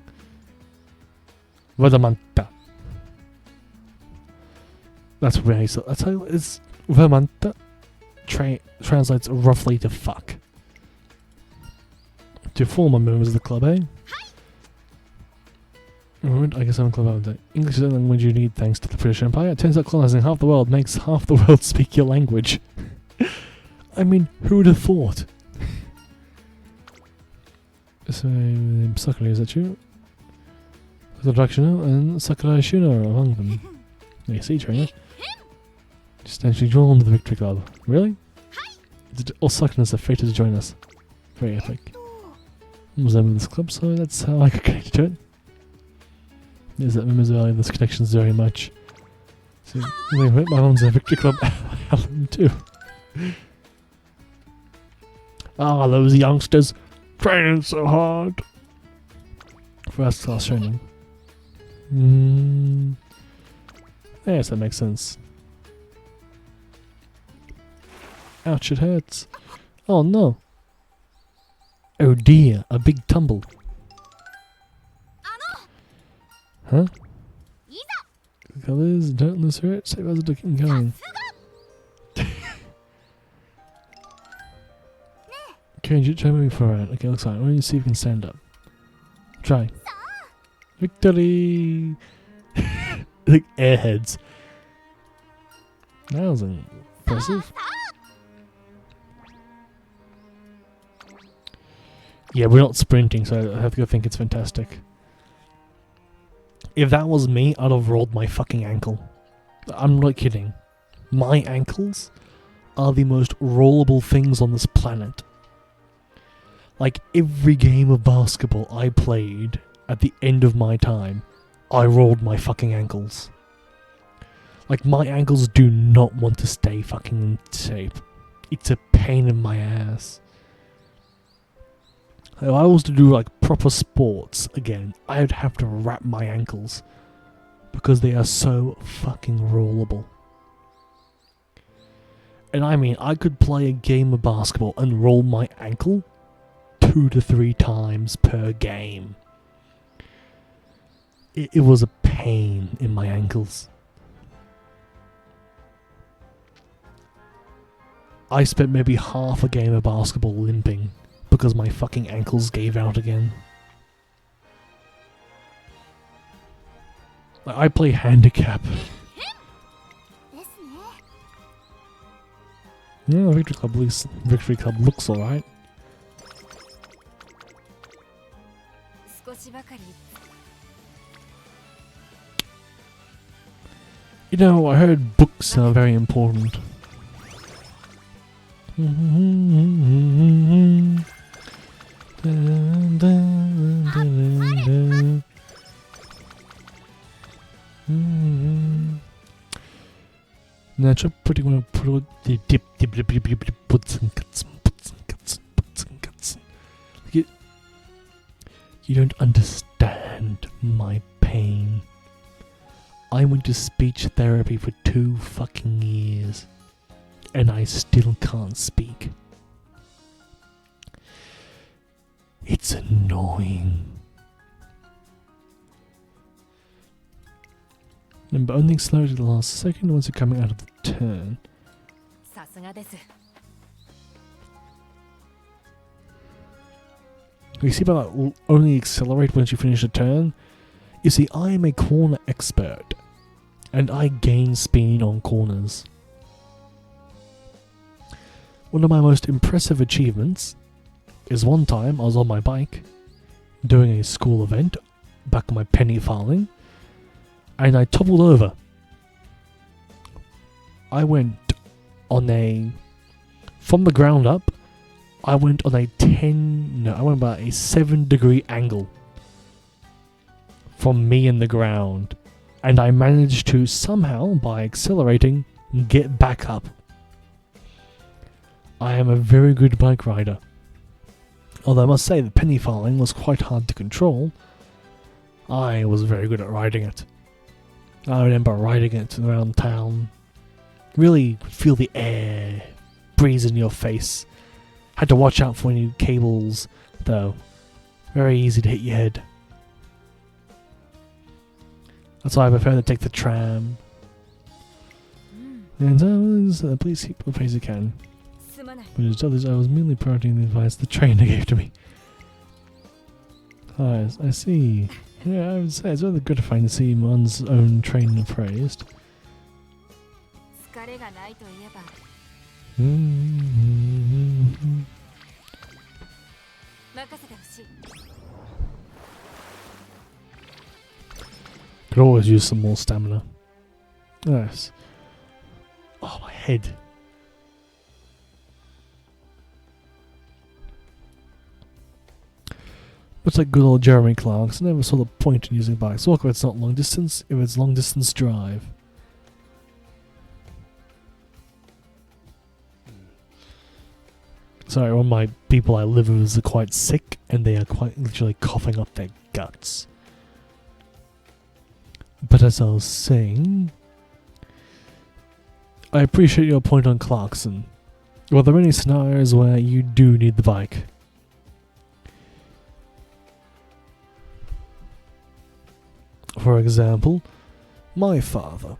Vermanta. That's how it's Vermanta. translates roughly to fuck. To former members of the club, eh? Alright, I guess I'm club out. English is the language you need thanks to the British Empire. It turns out colonizing half the world makes half the world speak your language. I mean, who would have thought? So, Sakura, is that you? Sakura and Sakura Shino are among them. Yeah, see, trainer. Just actually drawn to the Victory Club. Really? All Sakuras are fated to join us. Very epic. I was a member of this club, so that's how I got connected to it. There's that members value this connections very much. So, wait, my mom's in a Victory Club. I have them too. Ah, those youngsters training so hard. First class training. Yes, that makes sense. Ouch, it hurts. Oh no. Oh dear, a big tumble. Huh? Colors, don't lose hurt, save us looking going. Okay, try moving forward. Okay, looks like. Let me see if you can stand up. Try. Victory! Like airheads. That was impressive. Yeah, we're not sprinting, so I have to go think it's fantastic. If that was me, I'd have rolled my fucking ankle. I'm not kidding. My ankles are the most rollable things on this planet. Like, every game of basketball I played, at the end of my time, I rolled my fucking ankles. Like, my ankles do not want to stay fucking in shape. It's a pain in my ass. If I was to do, like, proper sports again, I would have to wrap my ankles. Because they are so fucking rollable. And I mean, I could play a game of basketball and roll my ankle 2 to 3 times per game. It was a pain in my ankles. I spent maybe half a game of basketball limping because my fucking ankles gave out again. Like, I play handicap. Yeah, Victory Club looks alright. You know, I heard books are very important. Now try putting on the dip puts and cuts. You don't understand my pain. I went to speech therapy for 2 fucking years, and I still can't speak. It's annoying. But only accelerated the last second once you're coming out of the turn. You see about that only accelerate once you finish a turn? You see, I am a corner expert, and I gain speed on corners. One of my most impressive achievements is one time I was on my bike, doing a school event, back on my penny farthing, and I toppled over. I went on from the ground up, I went on about a 7-degree angle from me in the ground, and I managed to somehow, by accelerating, get back up. I am a very good bike rider. Although I must say the penny farthing was quite hard to control, I was very good at riding it. I remember riding it around town. Really feel the air breeze in your face. Had to watch out for any cables, though. Very easy to hit your head. That's why I prefer to take the tram. And please keep the pace you can. But as others, I was merely parodying the advice the trainer gave to me. Ah, yes, I see. Yeah, I would say it's rather gratifying to see one's own trainer praised. Could always use some more stamina. Yes. Oh, my head. Much like good old Jeremy Clarkson, I never saw the point in using bikes. Walk if it's not long distance, if it's long distance drive. Sorry, one of my people I live with are quite sick, and they are quite literally coughing up their guts. But as I was saying, I appreciate your point on Clarkson. Well, there are many scenarios where you do need the bike. For example, my father.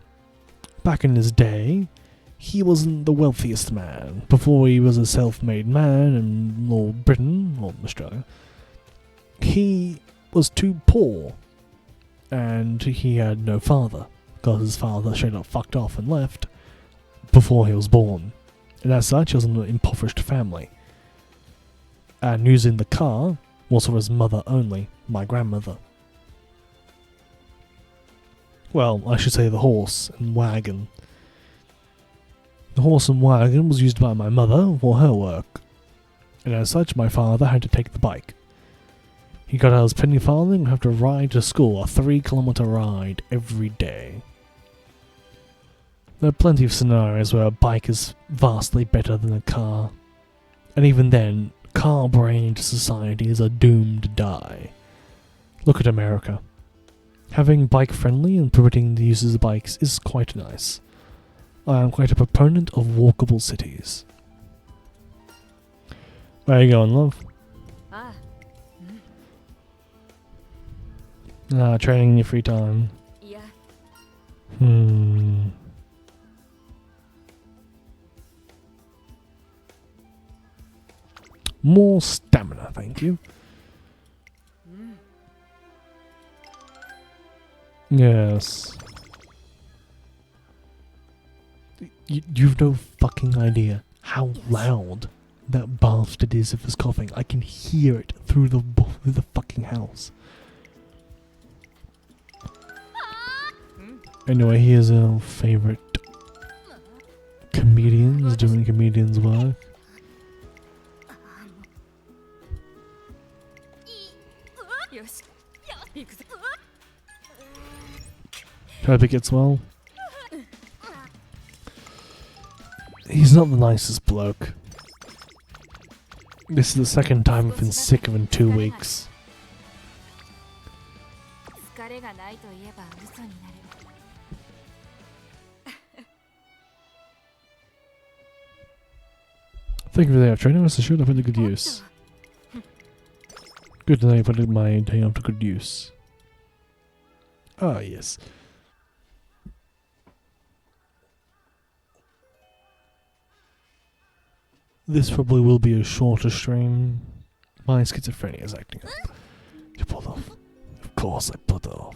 Back in his day, he wasn't the wealthiest man. Before he was a self-made man in Lord Britain, or Australia, he was too poor. And he had no father, because his father straight up fucked off and left before he was born. And as such, he was in an impoverished family. And using the car was for his mother only, my grandmother. Well, I should say the horse and wagon. The horse and wagon was used by my mother for her work, and as such my father had to take the bike. He got out his penny farthing and have to ride to school, a 3-kilometer ride every day. There are plenty of scenarios where a bike is vastly better than a car, and even then, car-brained societies are doomed to die. Look at America. Having bike-friendly and permitting the use of bikes is quite nice. I am quite a proponent of walkable cities. Where are you going, love? Training in your free time. More stamina, thank you. Yes. You've no fucking idea how loud that bastard is if he's coughing. I can hear it through the fucking house. Anyway, here's our favorite comedians doing comedians' work. Hope it gets well. He's not the nicest bloke. This is the second time I've been sick of in 2 weeks. Thank you for the training. Rest assured I put it to good use. Good to know you put my day off to good use. Ah, yes. This probably will be a shorter stream. My schizophrenia is acting up. You pulled off. Of course I pulled it off.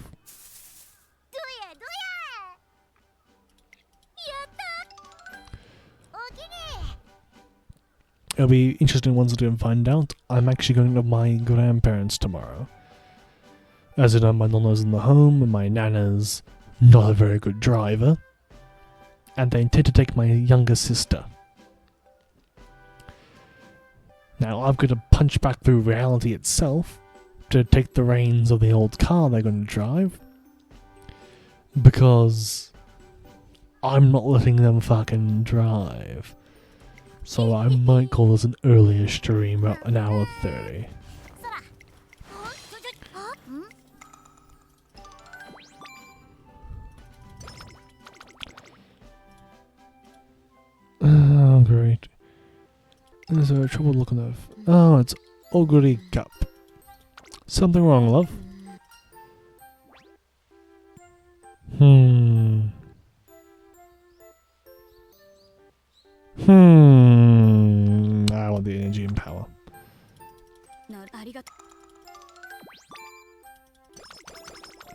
It'll be interesting once I do find out. I'm actually going to my grandparents tomorrow. As you know, my nonna's in the home and my nana's not a very good driver. And they intend to take my younger sister. Now I've got to punch back through reality itself to take the reins of the old car they're going to drive. Because I'm not letting them fucking drive. So I might call this an earlier stream, about an hour 30. Oh, great. Is there trouble looking at? Oh, it's Oguri Cup. Something wrong, love?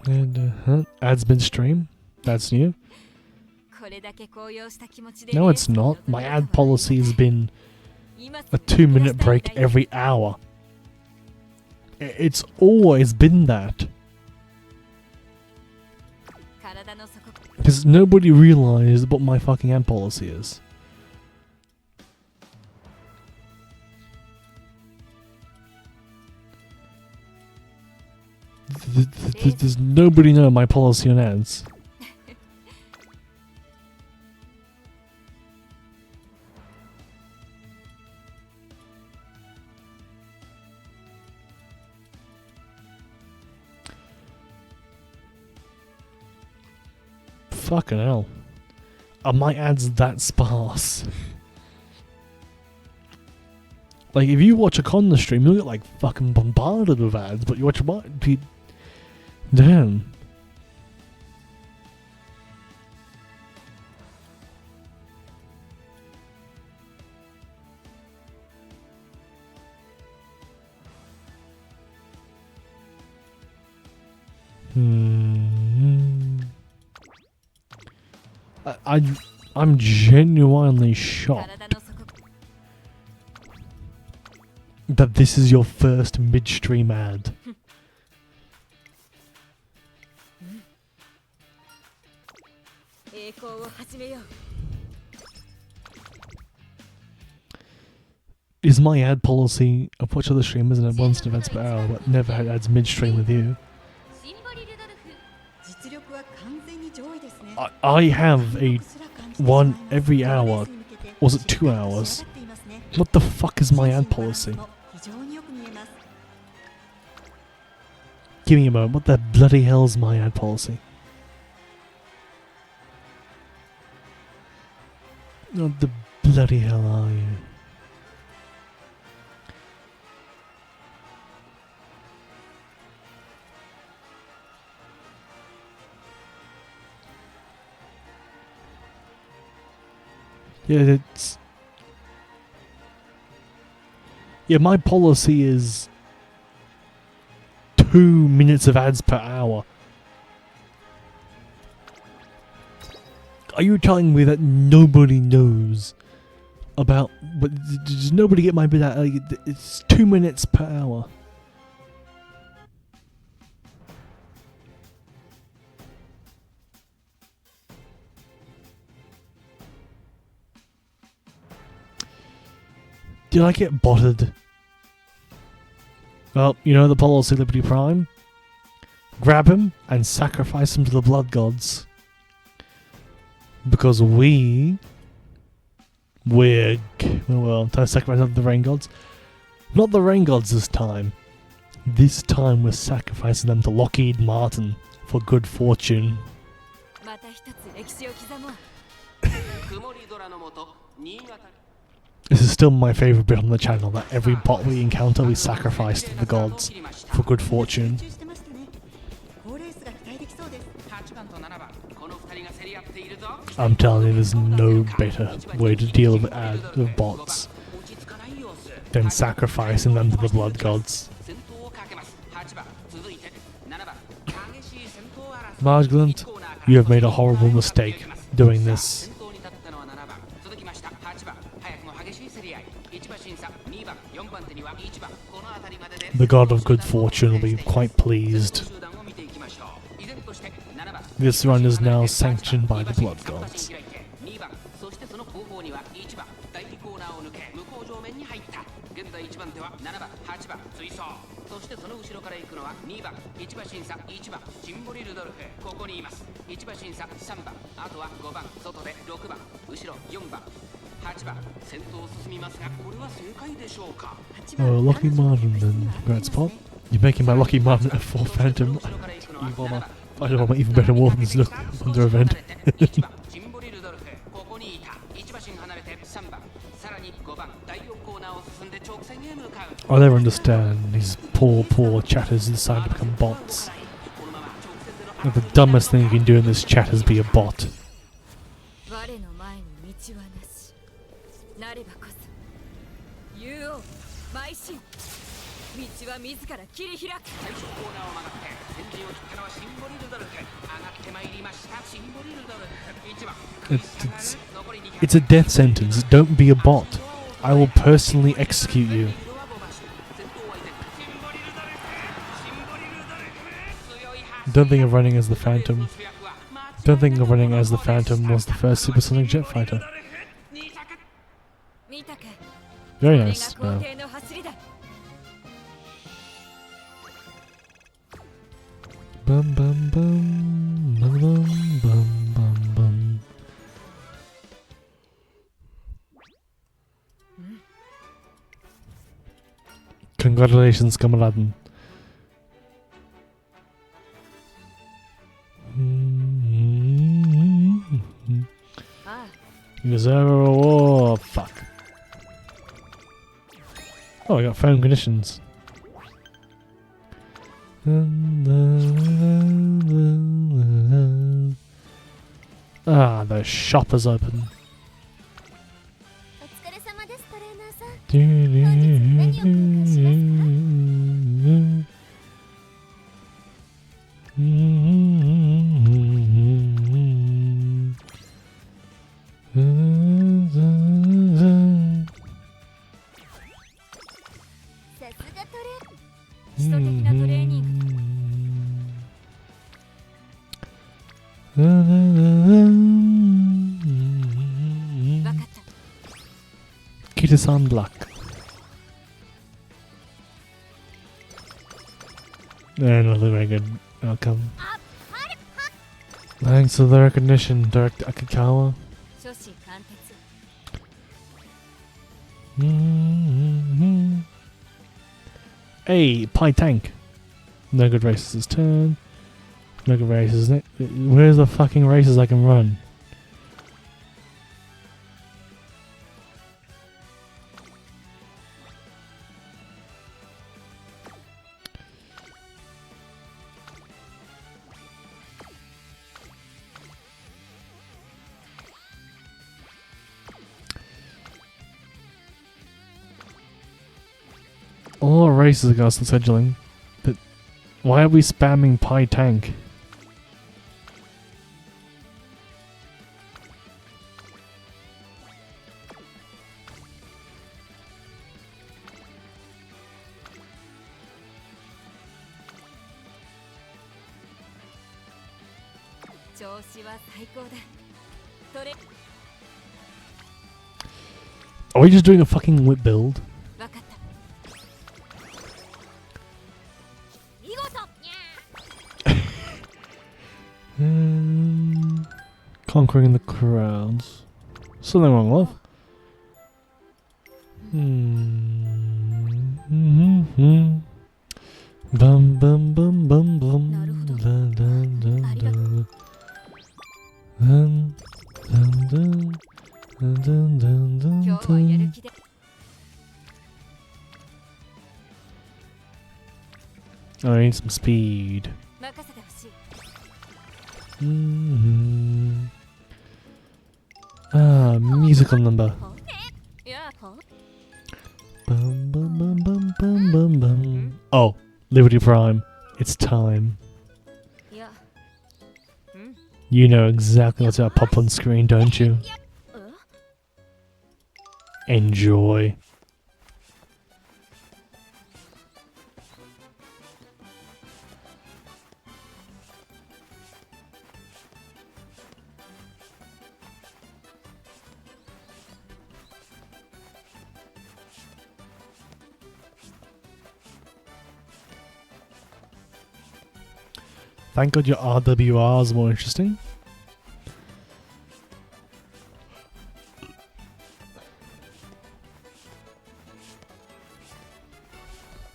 And ads midstream. That's new. No, it's not. My ad policy has been a 2-minute break every hour. It's always been that. Because nobody realized what my fucking ad policy is. Does nobody know my policy on ads? Fucking hell. Are my ads that sparse? Like, if you watch a Conda stream, you'll get, like, fucking bombarded with ads, but you watch mine, damn. I'm genuinely shocked that this is your first midstream ad. Is my ad policy, I've watched other streamers and had once events per hour, but never had ads midstream with you. I have a one every hour. Was it 2 hours? What the fuck is my ad policy? Give me a moment. What the bloody hell is my ad policy? What the bloody hell are you? Yeah, it's... Yeah, my policy is 2 minutes of ads per hour. Are you telling me that nobody knows about... But does nobody get my bit out? Like, it's 2 minutes per hour. Did I get botted? Well, you know the policy, Liberty Prime? Grab him and sacrifice him to the blood gods. Because we're... Well, time to sacrifice them to the rain gods. Not the rain gods this time. This time we're sacrificing them to Lockheed Martin for good fortune. This is still my favourite bit on the channel, that every bot we encounter we sacrifice to the gods for good fortune. I'm telling you, there's no better way to deal with bots than sacrificing them to the blood gods. Margland, you have made a horrible mistake doing this. The god of good fortune will be quite pleased. This run is now sanctioned by the blood gods. Oh, Lockheed Martin then. Congrats, Pop. You're making my Lockheed Martin F4 Phantom. I don't want my even better war than this under event. I never understand these poor chatters who decide to become bots. Like, the dumbest thing you can do in this chat is be a bot. 道は自ら切り開く。最初コーナーを曲がって先陣を切ったのはシンボリルドルフ。上がってまいりましたシンボリルドルフ。1番 It's a death sentence. Don't be a bot. I will personally execute you. Don't think of running as the Phantom. Don't think of running as the Phantom was the first supersonic jet fighter. 見たか。 Very これが nice. 皇帝の走りだ。 Bum bum bum bum bum bum bum bum. Congratulations, Kamaladen. Ah. You deserve a reward. Fuck. Oh, I got phone conditions. Ah, the shop is open. お疲れ様ですトレーナーさん。 さすがトレ基礎的なトレーニング。 わかった。 Kitasan Black. Another very good outcome. Thanks for the recognition, Director Akikawa. 初子貫徹。 Hey, Pie Tank. No good races this turn. No good races. Where's the fucking races I can run? All our races are got some scheduling, but why are we spamming Pie Tank? Are we just doing a fucking whip build? わかった。 Conquering the crowds. Something wrong, love. Bum bum bum bum bum. Dun, dun, dun, dun. Dun, dun, dun. Dun, dun, dun, dun, 今日はやる dun. 気で。 I need some speed. 任せてほしい。 Ah, musical number. いや、ほ。 Bum bum bum bum bum bum bum. Oh, Liberty Prime. It's time. いや。うん。 You know exactly what's about to pop on screen, don't you? うん。 Enjoy. Thank God your RWR is more interesting.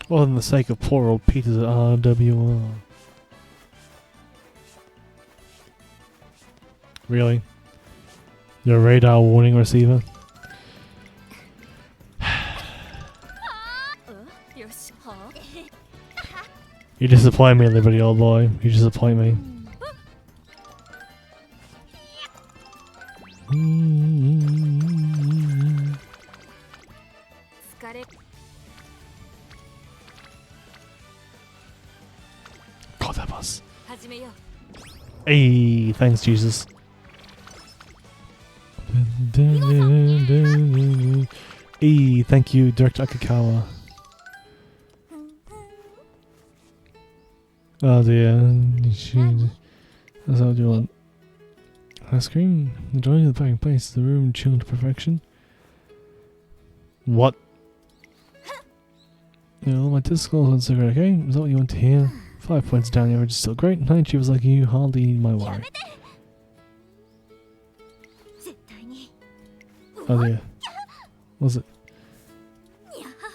Well, than the sake of poor old Peter's RWR. Really? Your radar warning receiver? よし。は。 You disappoint me, Liberty, old boy. You disappoint me. God, that was. 始めよう Hey, thanks, Jesus. Hey, thank you, Director Akikawa. Oh dear. That's how you want. Ice cream? Enjoying the packing place. The room chilled to perfection. What? All my disclosure on cigarette, okay? Is that what you want to hear? 5 points down, the average is still great. Night she was like you, hardly my worry. 絶対に Oh dear. Was it?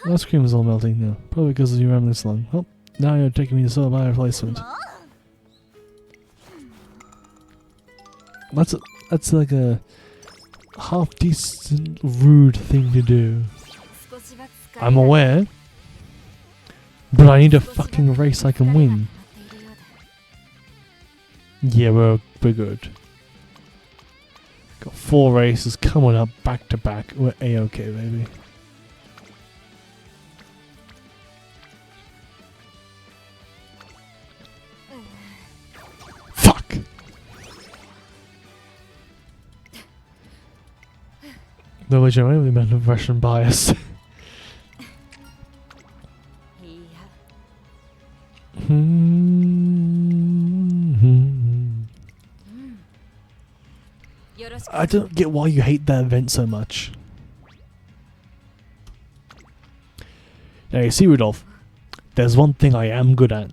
Ice cream is all melting now. Probably because of you rambling so long. Oh, now you're taking me to sort of my replacement. That's like a half decent rude thing to do. 少しは疲れ I'm aware. But I need a fucking race I can win. Yeah, we're good. Got 4 races coming up back to back. We're A-okay, baby. Fuck! No, which I only meant of Russian bias. いや よろしく I don't get why you hate that event so much. Now you see, Rudolph, there's one thing I am good at,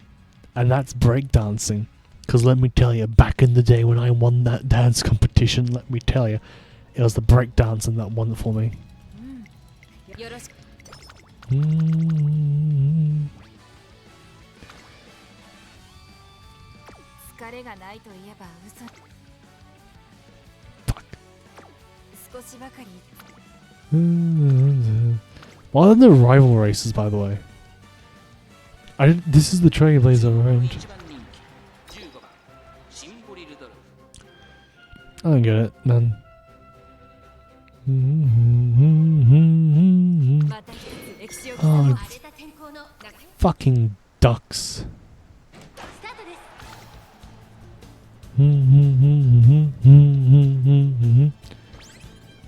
and that's breakdancing. Because let me tell you, back in the day when I won that dance competition, let me tell you, it was the breakdancing that won it for me. よろしく 疲れがないと言えば嘘 Fuck. 少しばかり Why are there rival races, by the way? This is the Trailblazer round. 1番人気15番シンボリルドルフ I don't get it, man. また一つ歴史を刻む Oh, 荒れた天候の中 fucking ducks. スタートです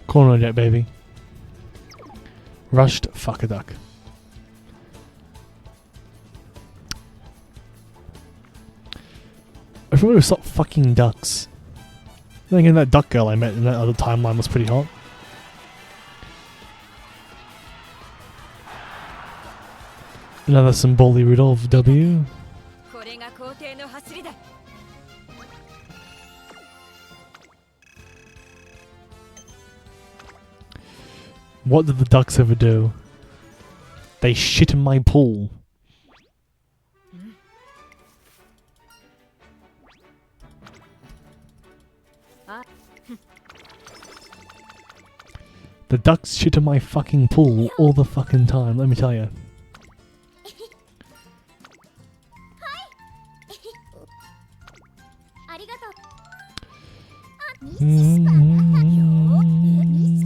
Corner jet, baby. Rushed fuck a duck. I thought we would stop fucking ducks. Then again, that duck girl I met in that other timeline was pretty hot. Another Symboli Rudolph W. これが皇帝の走りだ What did the ducks ever do? They shit in my pool. The ducks shit in my fucking pool all the fucking time, let me tell you. ありがとうあ日誌しかないよ日誌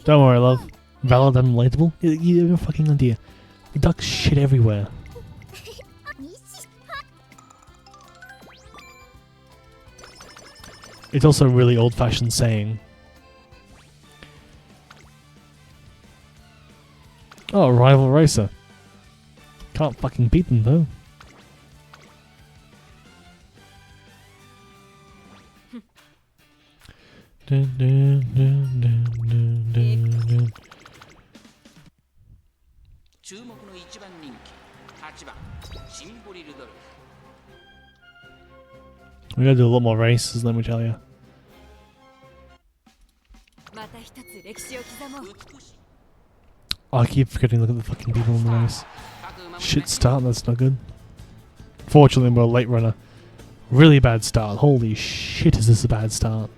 Don't worry, love. Valid unrelatable? You have no fucking idea. The ducks shit everywhere. It's also a really old-fashioned saying. Oh, rival racer. Can't fucking beat them though. Dun, dun, dun, dun, dun, dun, dun. 注目の1番人気8番シンボリルドルフ We gotta do a lot more races, let me tell you. また一つ歴史を刻もう 美しい I keep forgetting to look at the fucking people in the race. 各馬娘 Shit start, that's not good. Fortunately, we're a late runner. Really bad start. Holy shit, is this a bad start?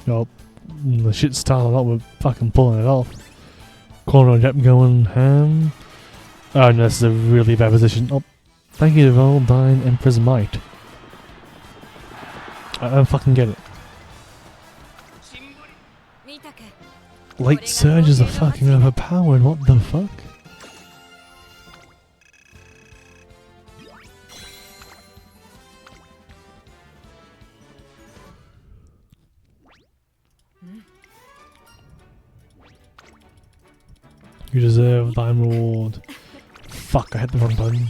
Nope. The shit start or not, we're fucking pulling it off. Corner jet going ham. Oh no, this is a really bad position. Oh, thank you to Voldine Emperor's Might. I don't fucking get it. 見たか Late surges are fucking overpowered. What the fuck? You deserve thy reward. Fuck, I hit the wrong button.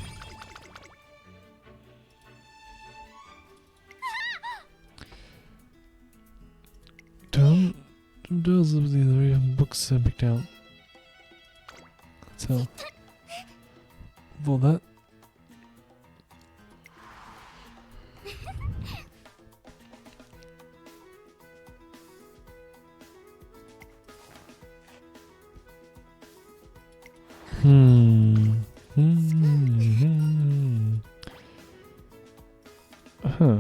Don't those of the other books I picked out. So for that. Huh.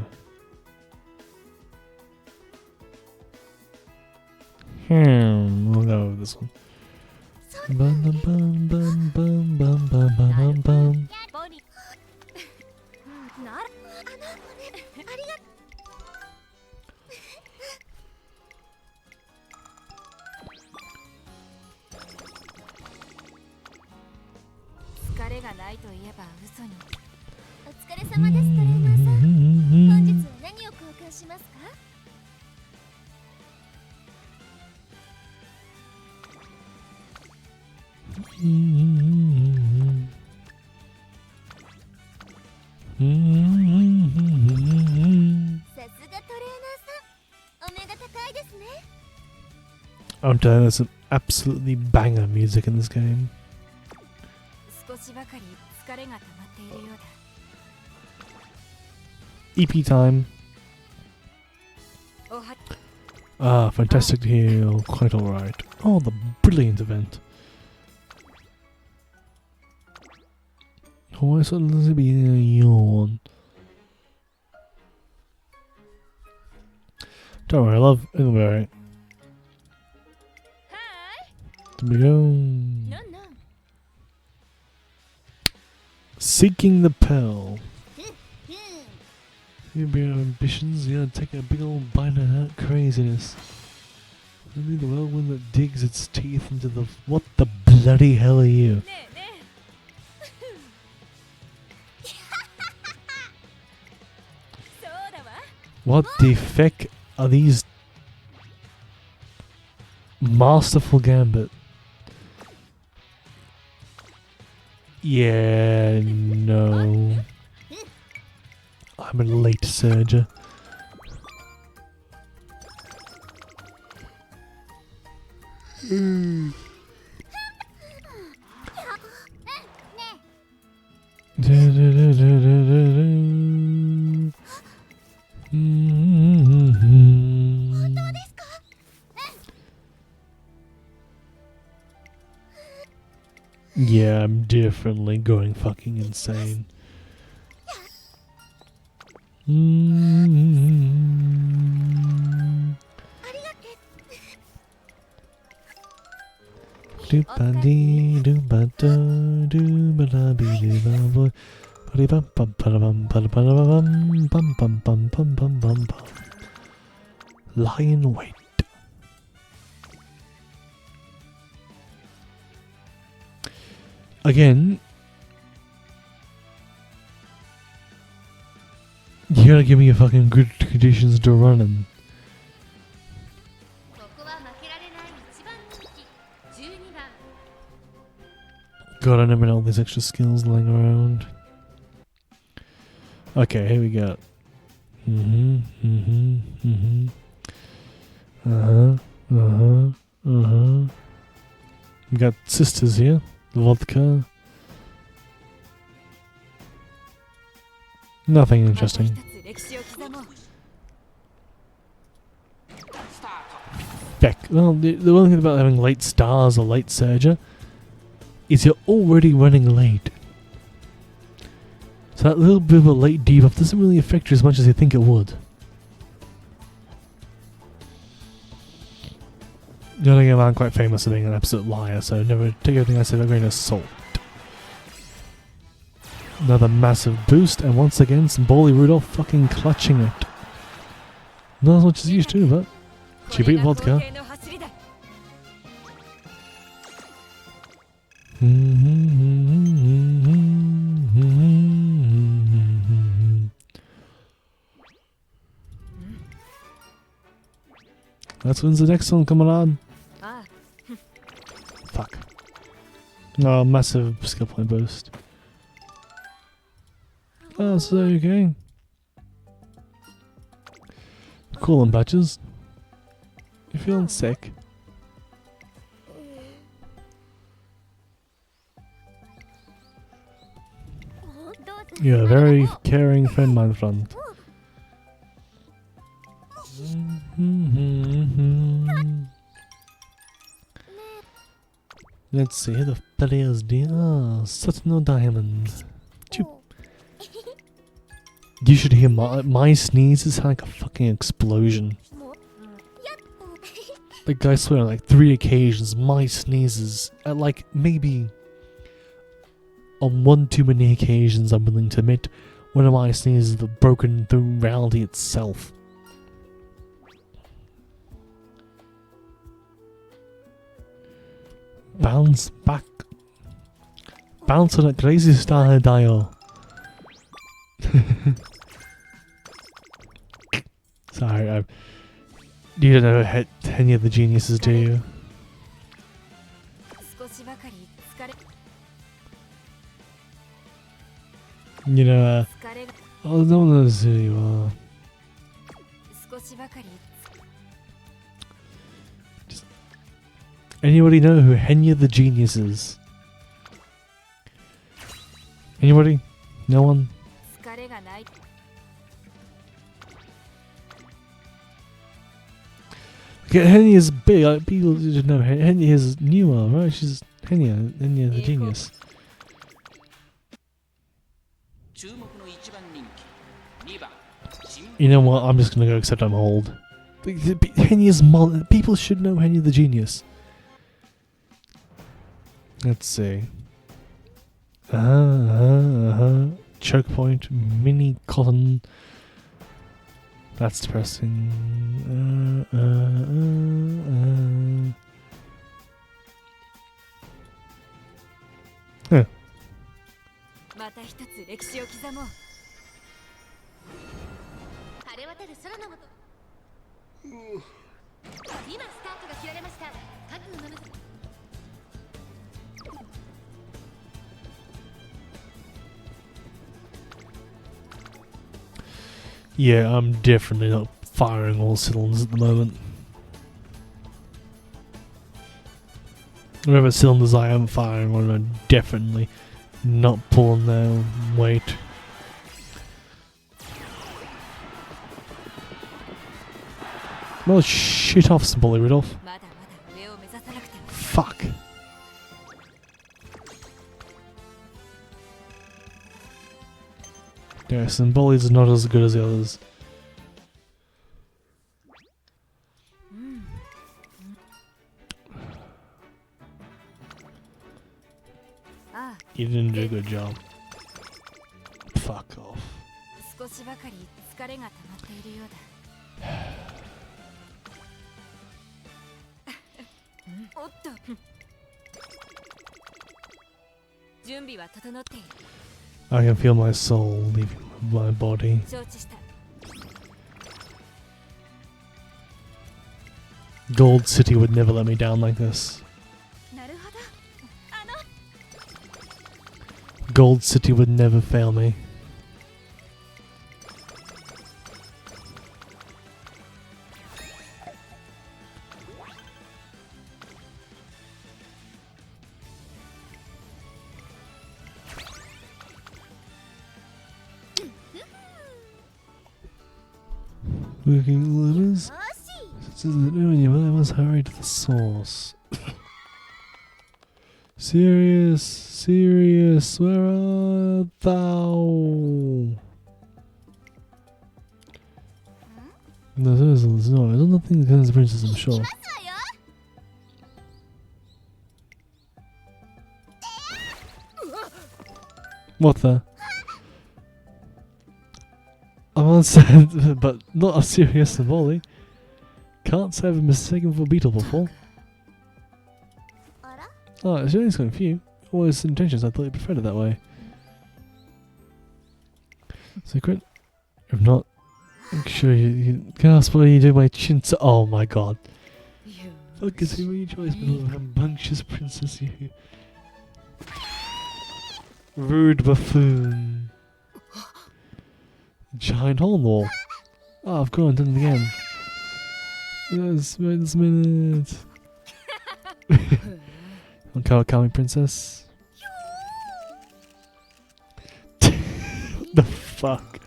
We'll go with this one. Bum bum bum bum bum bum bum bum bum. ボニならありが疲れがないと言えば嘘にお疲れ様ですトレーナーさん。本日は何を交換しますか？さすがトレーナーさん、お目が高いですね。I'm telling you, there's some absolutely banger music in this game. 少しばかり疲れが溜まっているようだ EP time. おは Ah, fantastic to heal. Quite alright. Oh, the brilliant event. Why suddenly be a yawn? Don't worry, love. It'll be alright. は There we go. ーいなんなん Seeking the pearl. ふん You be your ambitions, you gotta take a big old bite of that craziness. Maybe the whirlwind that digs its teeth into the. What the bloody hell are you? ねえねえそうだわ What the feck are these? Masterful gambit. Yeah, no. I'm a late surger. Yeah, I'm definitely going fucking insane. Do-ba-dee, do-ba-da, do-ba-da-bee-dee-ba-boy. Ba-dee-bum-bum-ba-da-bum, ba-da-bum-bum-bum-bum-bum-bum. Lie in wait. Again, you gotta give me a fucking good conditions to run in. ここは負けられない一番人気12番 God, I never know all these extra skills lying around. Okay, here we go. We got sisters here. Vodka. Nothing また interesting. 一つ歴史を刻もう Beck. Well, the one thing about having late stars or late surger is you're already running late. So that little bit of a late debuff doesn't really affect you as much as you think it would. Then again, I'm quite famous for being an absolute liar, so never take everything I say with a grain of salt. Another massive boost, and once again, some Bally Rudolph fucking clutching it. Not as much as you used to, but こ she れ beat が皇 vodka. 帝の走りだ。 That's when's the next one coming on? ああ、 Fuck. Oh, massive skill point boost. Oh, so okay. Cool and patches. You feeling sick? You're a very caring friend, my friend. Let's see who the players dear. Oh, such no diamond. You should hear my sneezes sound like a fucking explosion. The guy swear on like 3 occasions my sneezes at like maybe on one too many occasions I'm willing to admit one of my sneezes have broken through reality itself. Bounce back. Bounce on a crazy style dial. Sorry, you don't know any of the geniuses, do you? 少しばかり疲れ You know, 疲れが I don't know who you are. 少しばかり Anybody know who any of the genius is? Anybody? No one? 疲れがない。 Okay, Henya is big. Like, people should know Henya is newer, right? She's Henya the genius. 注目の一番人気2番 You know what? I'm just gonna go accept I'm old. Henya's people should know Henya the genius. Let's see. Choke point, mini cotton. That's depressing. Huh. また一つ歴史を刻もう。晴れ渡る空の下。今スタートが切られました。各馬娘。 Yeah, I'm definitely not firing all cylinders at the moment. Whatever cylinders I am firing on are definitely not pulling their weight. Well, shit off, Bully Rudolph. まだまだ上を目指さなくても。 Fuck. Yeah, some bullies are not as good as the others. You didn't do a good job. Fuck off. 少しばかり疲れが溜まっているようだ。おっと。準備は整っている。 I can feel my soul leaving my body. 承知した。 Gold City would never let me down like this. なるほど。 Gold City would never fail me. Looking livers. This isn't doing you, but I must hurry to the source. Serious, where art thou? There's nothing that comes to princess, I'm sure. What the? I'm unsaid, but not a serious Somali. Can't say I've been mistaken for a beetle before. あら Oh, it's really kind of you. All his intentions, I thought you preferred it that way. Secret? If not, I'm sure you gasp when you do my chin to. Oh my god. Fuck is who you choice, little rambunctious princess, you. Rude buffoon. Giant hole wall. Oh, I've gone and done it again. Yes, wait this minute. Call me princess. What the fuck?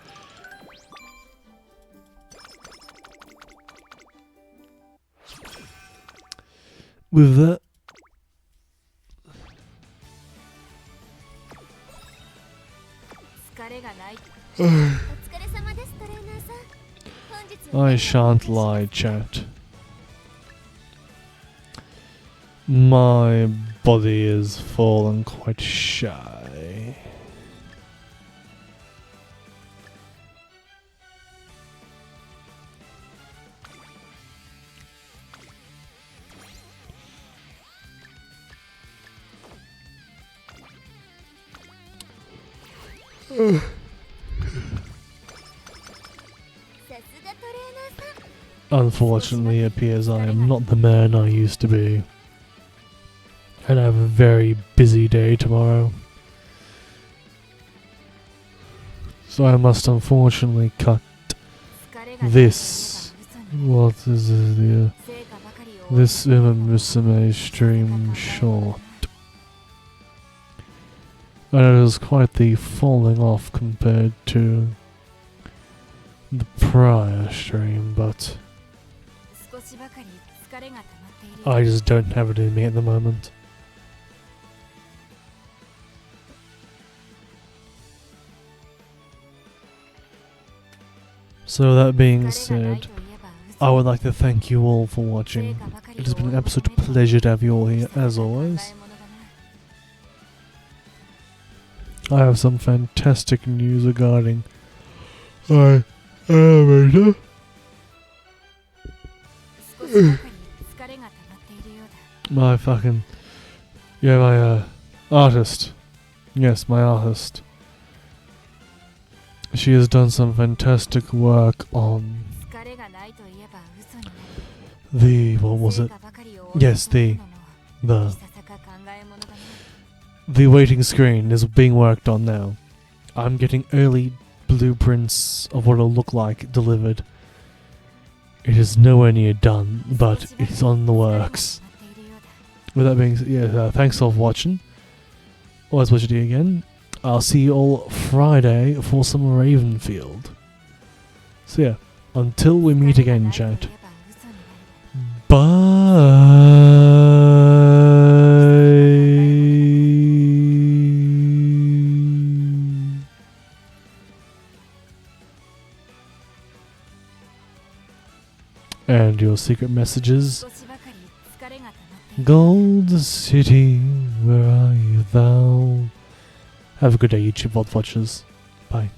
With that, 疲れがない。お疲れ様ですトレーナーさん。本日は I shan't lie, chat. My body is fallen quite shy. Unfortunately, it appears I am not the man I used to be. And I have a very busy day tomorrow. So I must unfortunately cut this. What is this? This Umamusume stream short. And it is quite the falling off compared to the prior stream, but I just don't have it in me at the moment. So that being said, I would like to thank you all for watching. It has been an absolute pleasure to have you all here, as always. I have some fantastic news regarding my animator. My fucking... Yeah, my artist. Yes, my artist. She has done some fantastic work on the... what was it? Yes, the waiting screen is being worked on now. I'm getting early blueprints of what it'll look like delivered. It is nowhere near done, but it's on the works. With that being said, yeah, thanks all for watching. Always pleasure to you again. I'll see you all Friday for some Ravenfield. So yeah, until we meet again, chat. And your secret messages. Gold City, where are you thou? Have a good day, YouTube Vod watchers. Bye.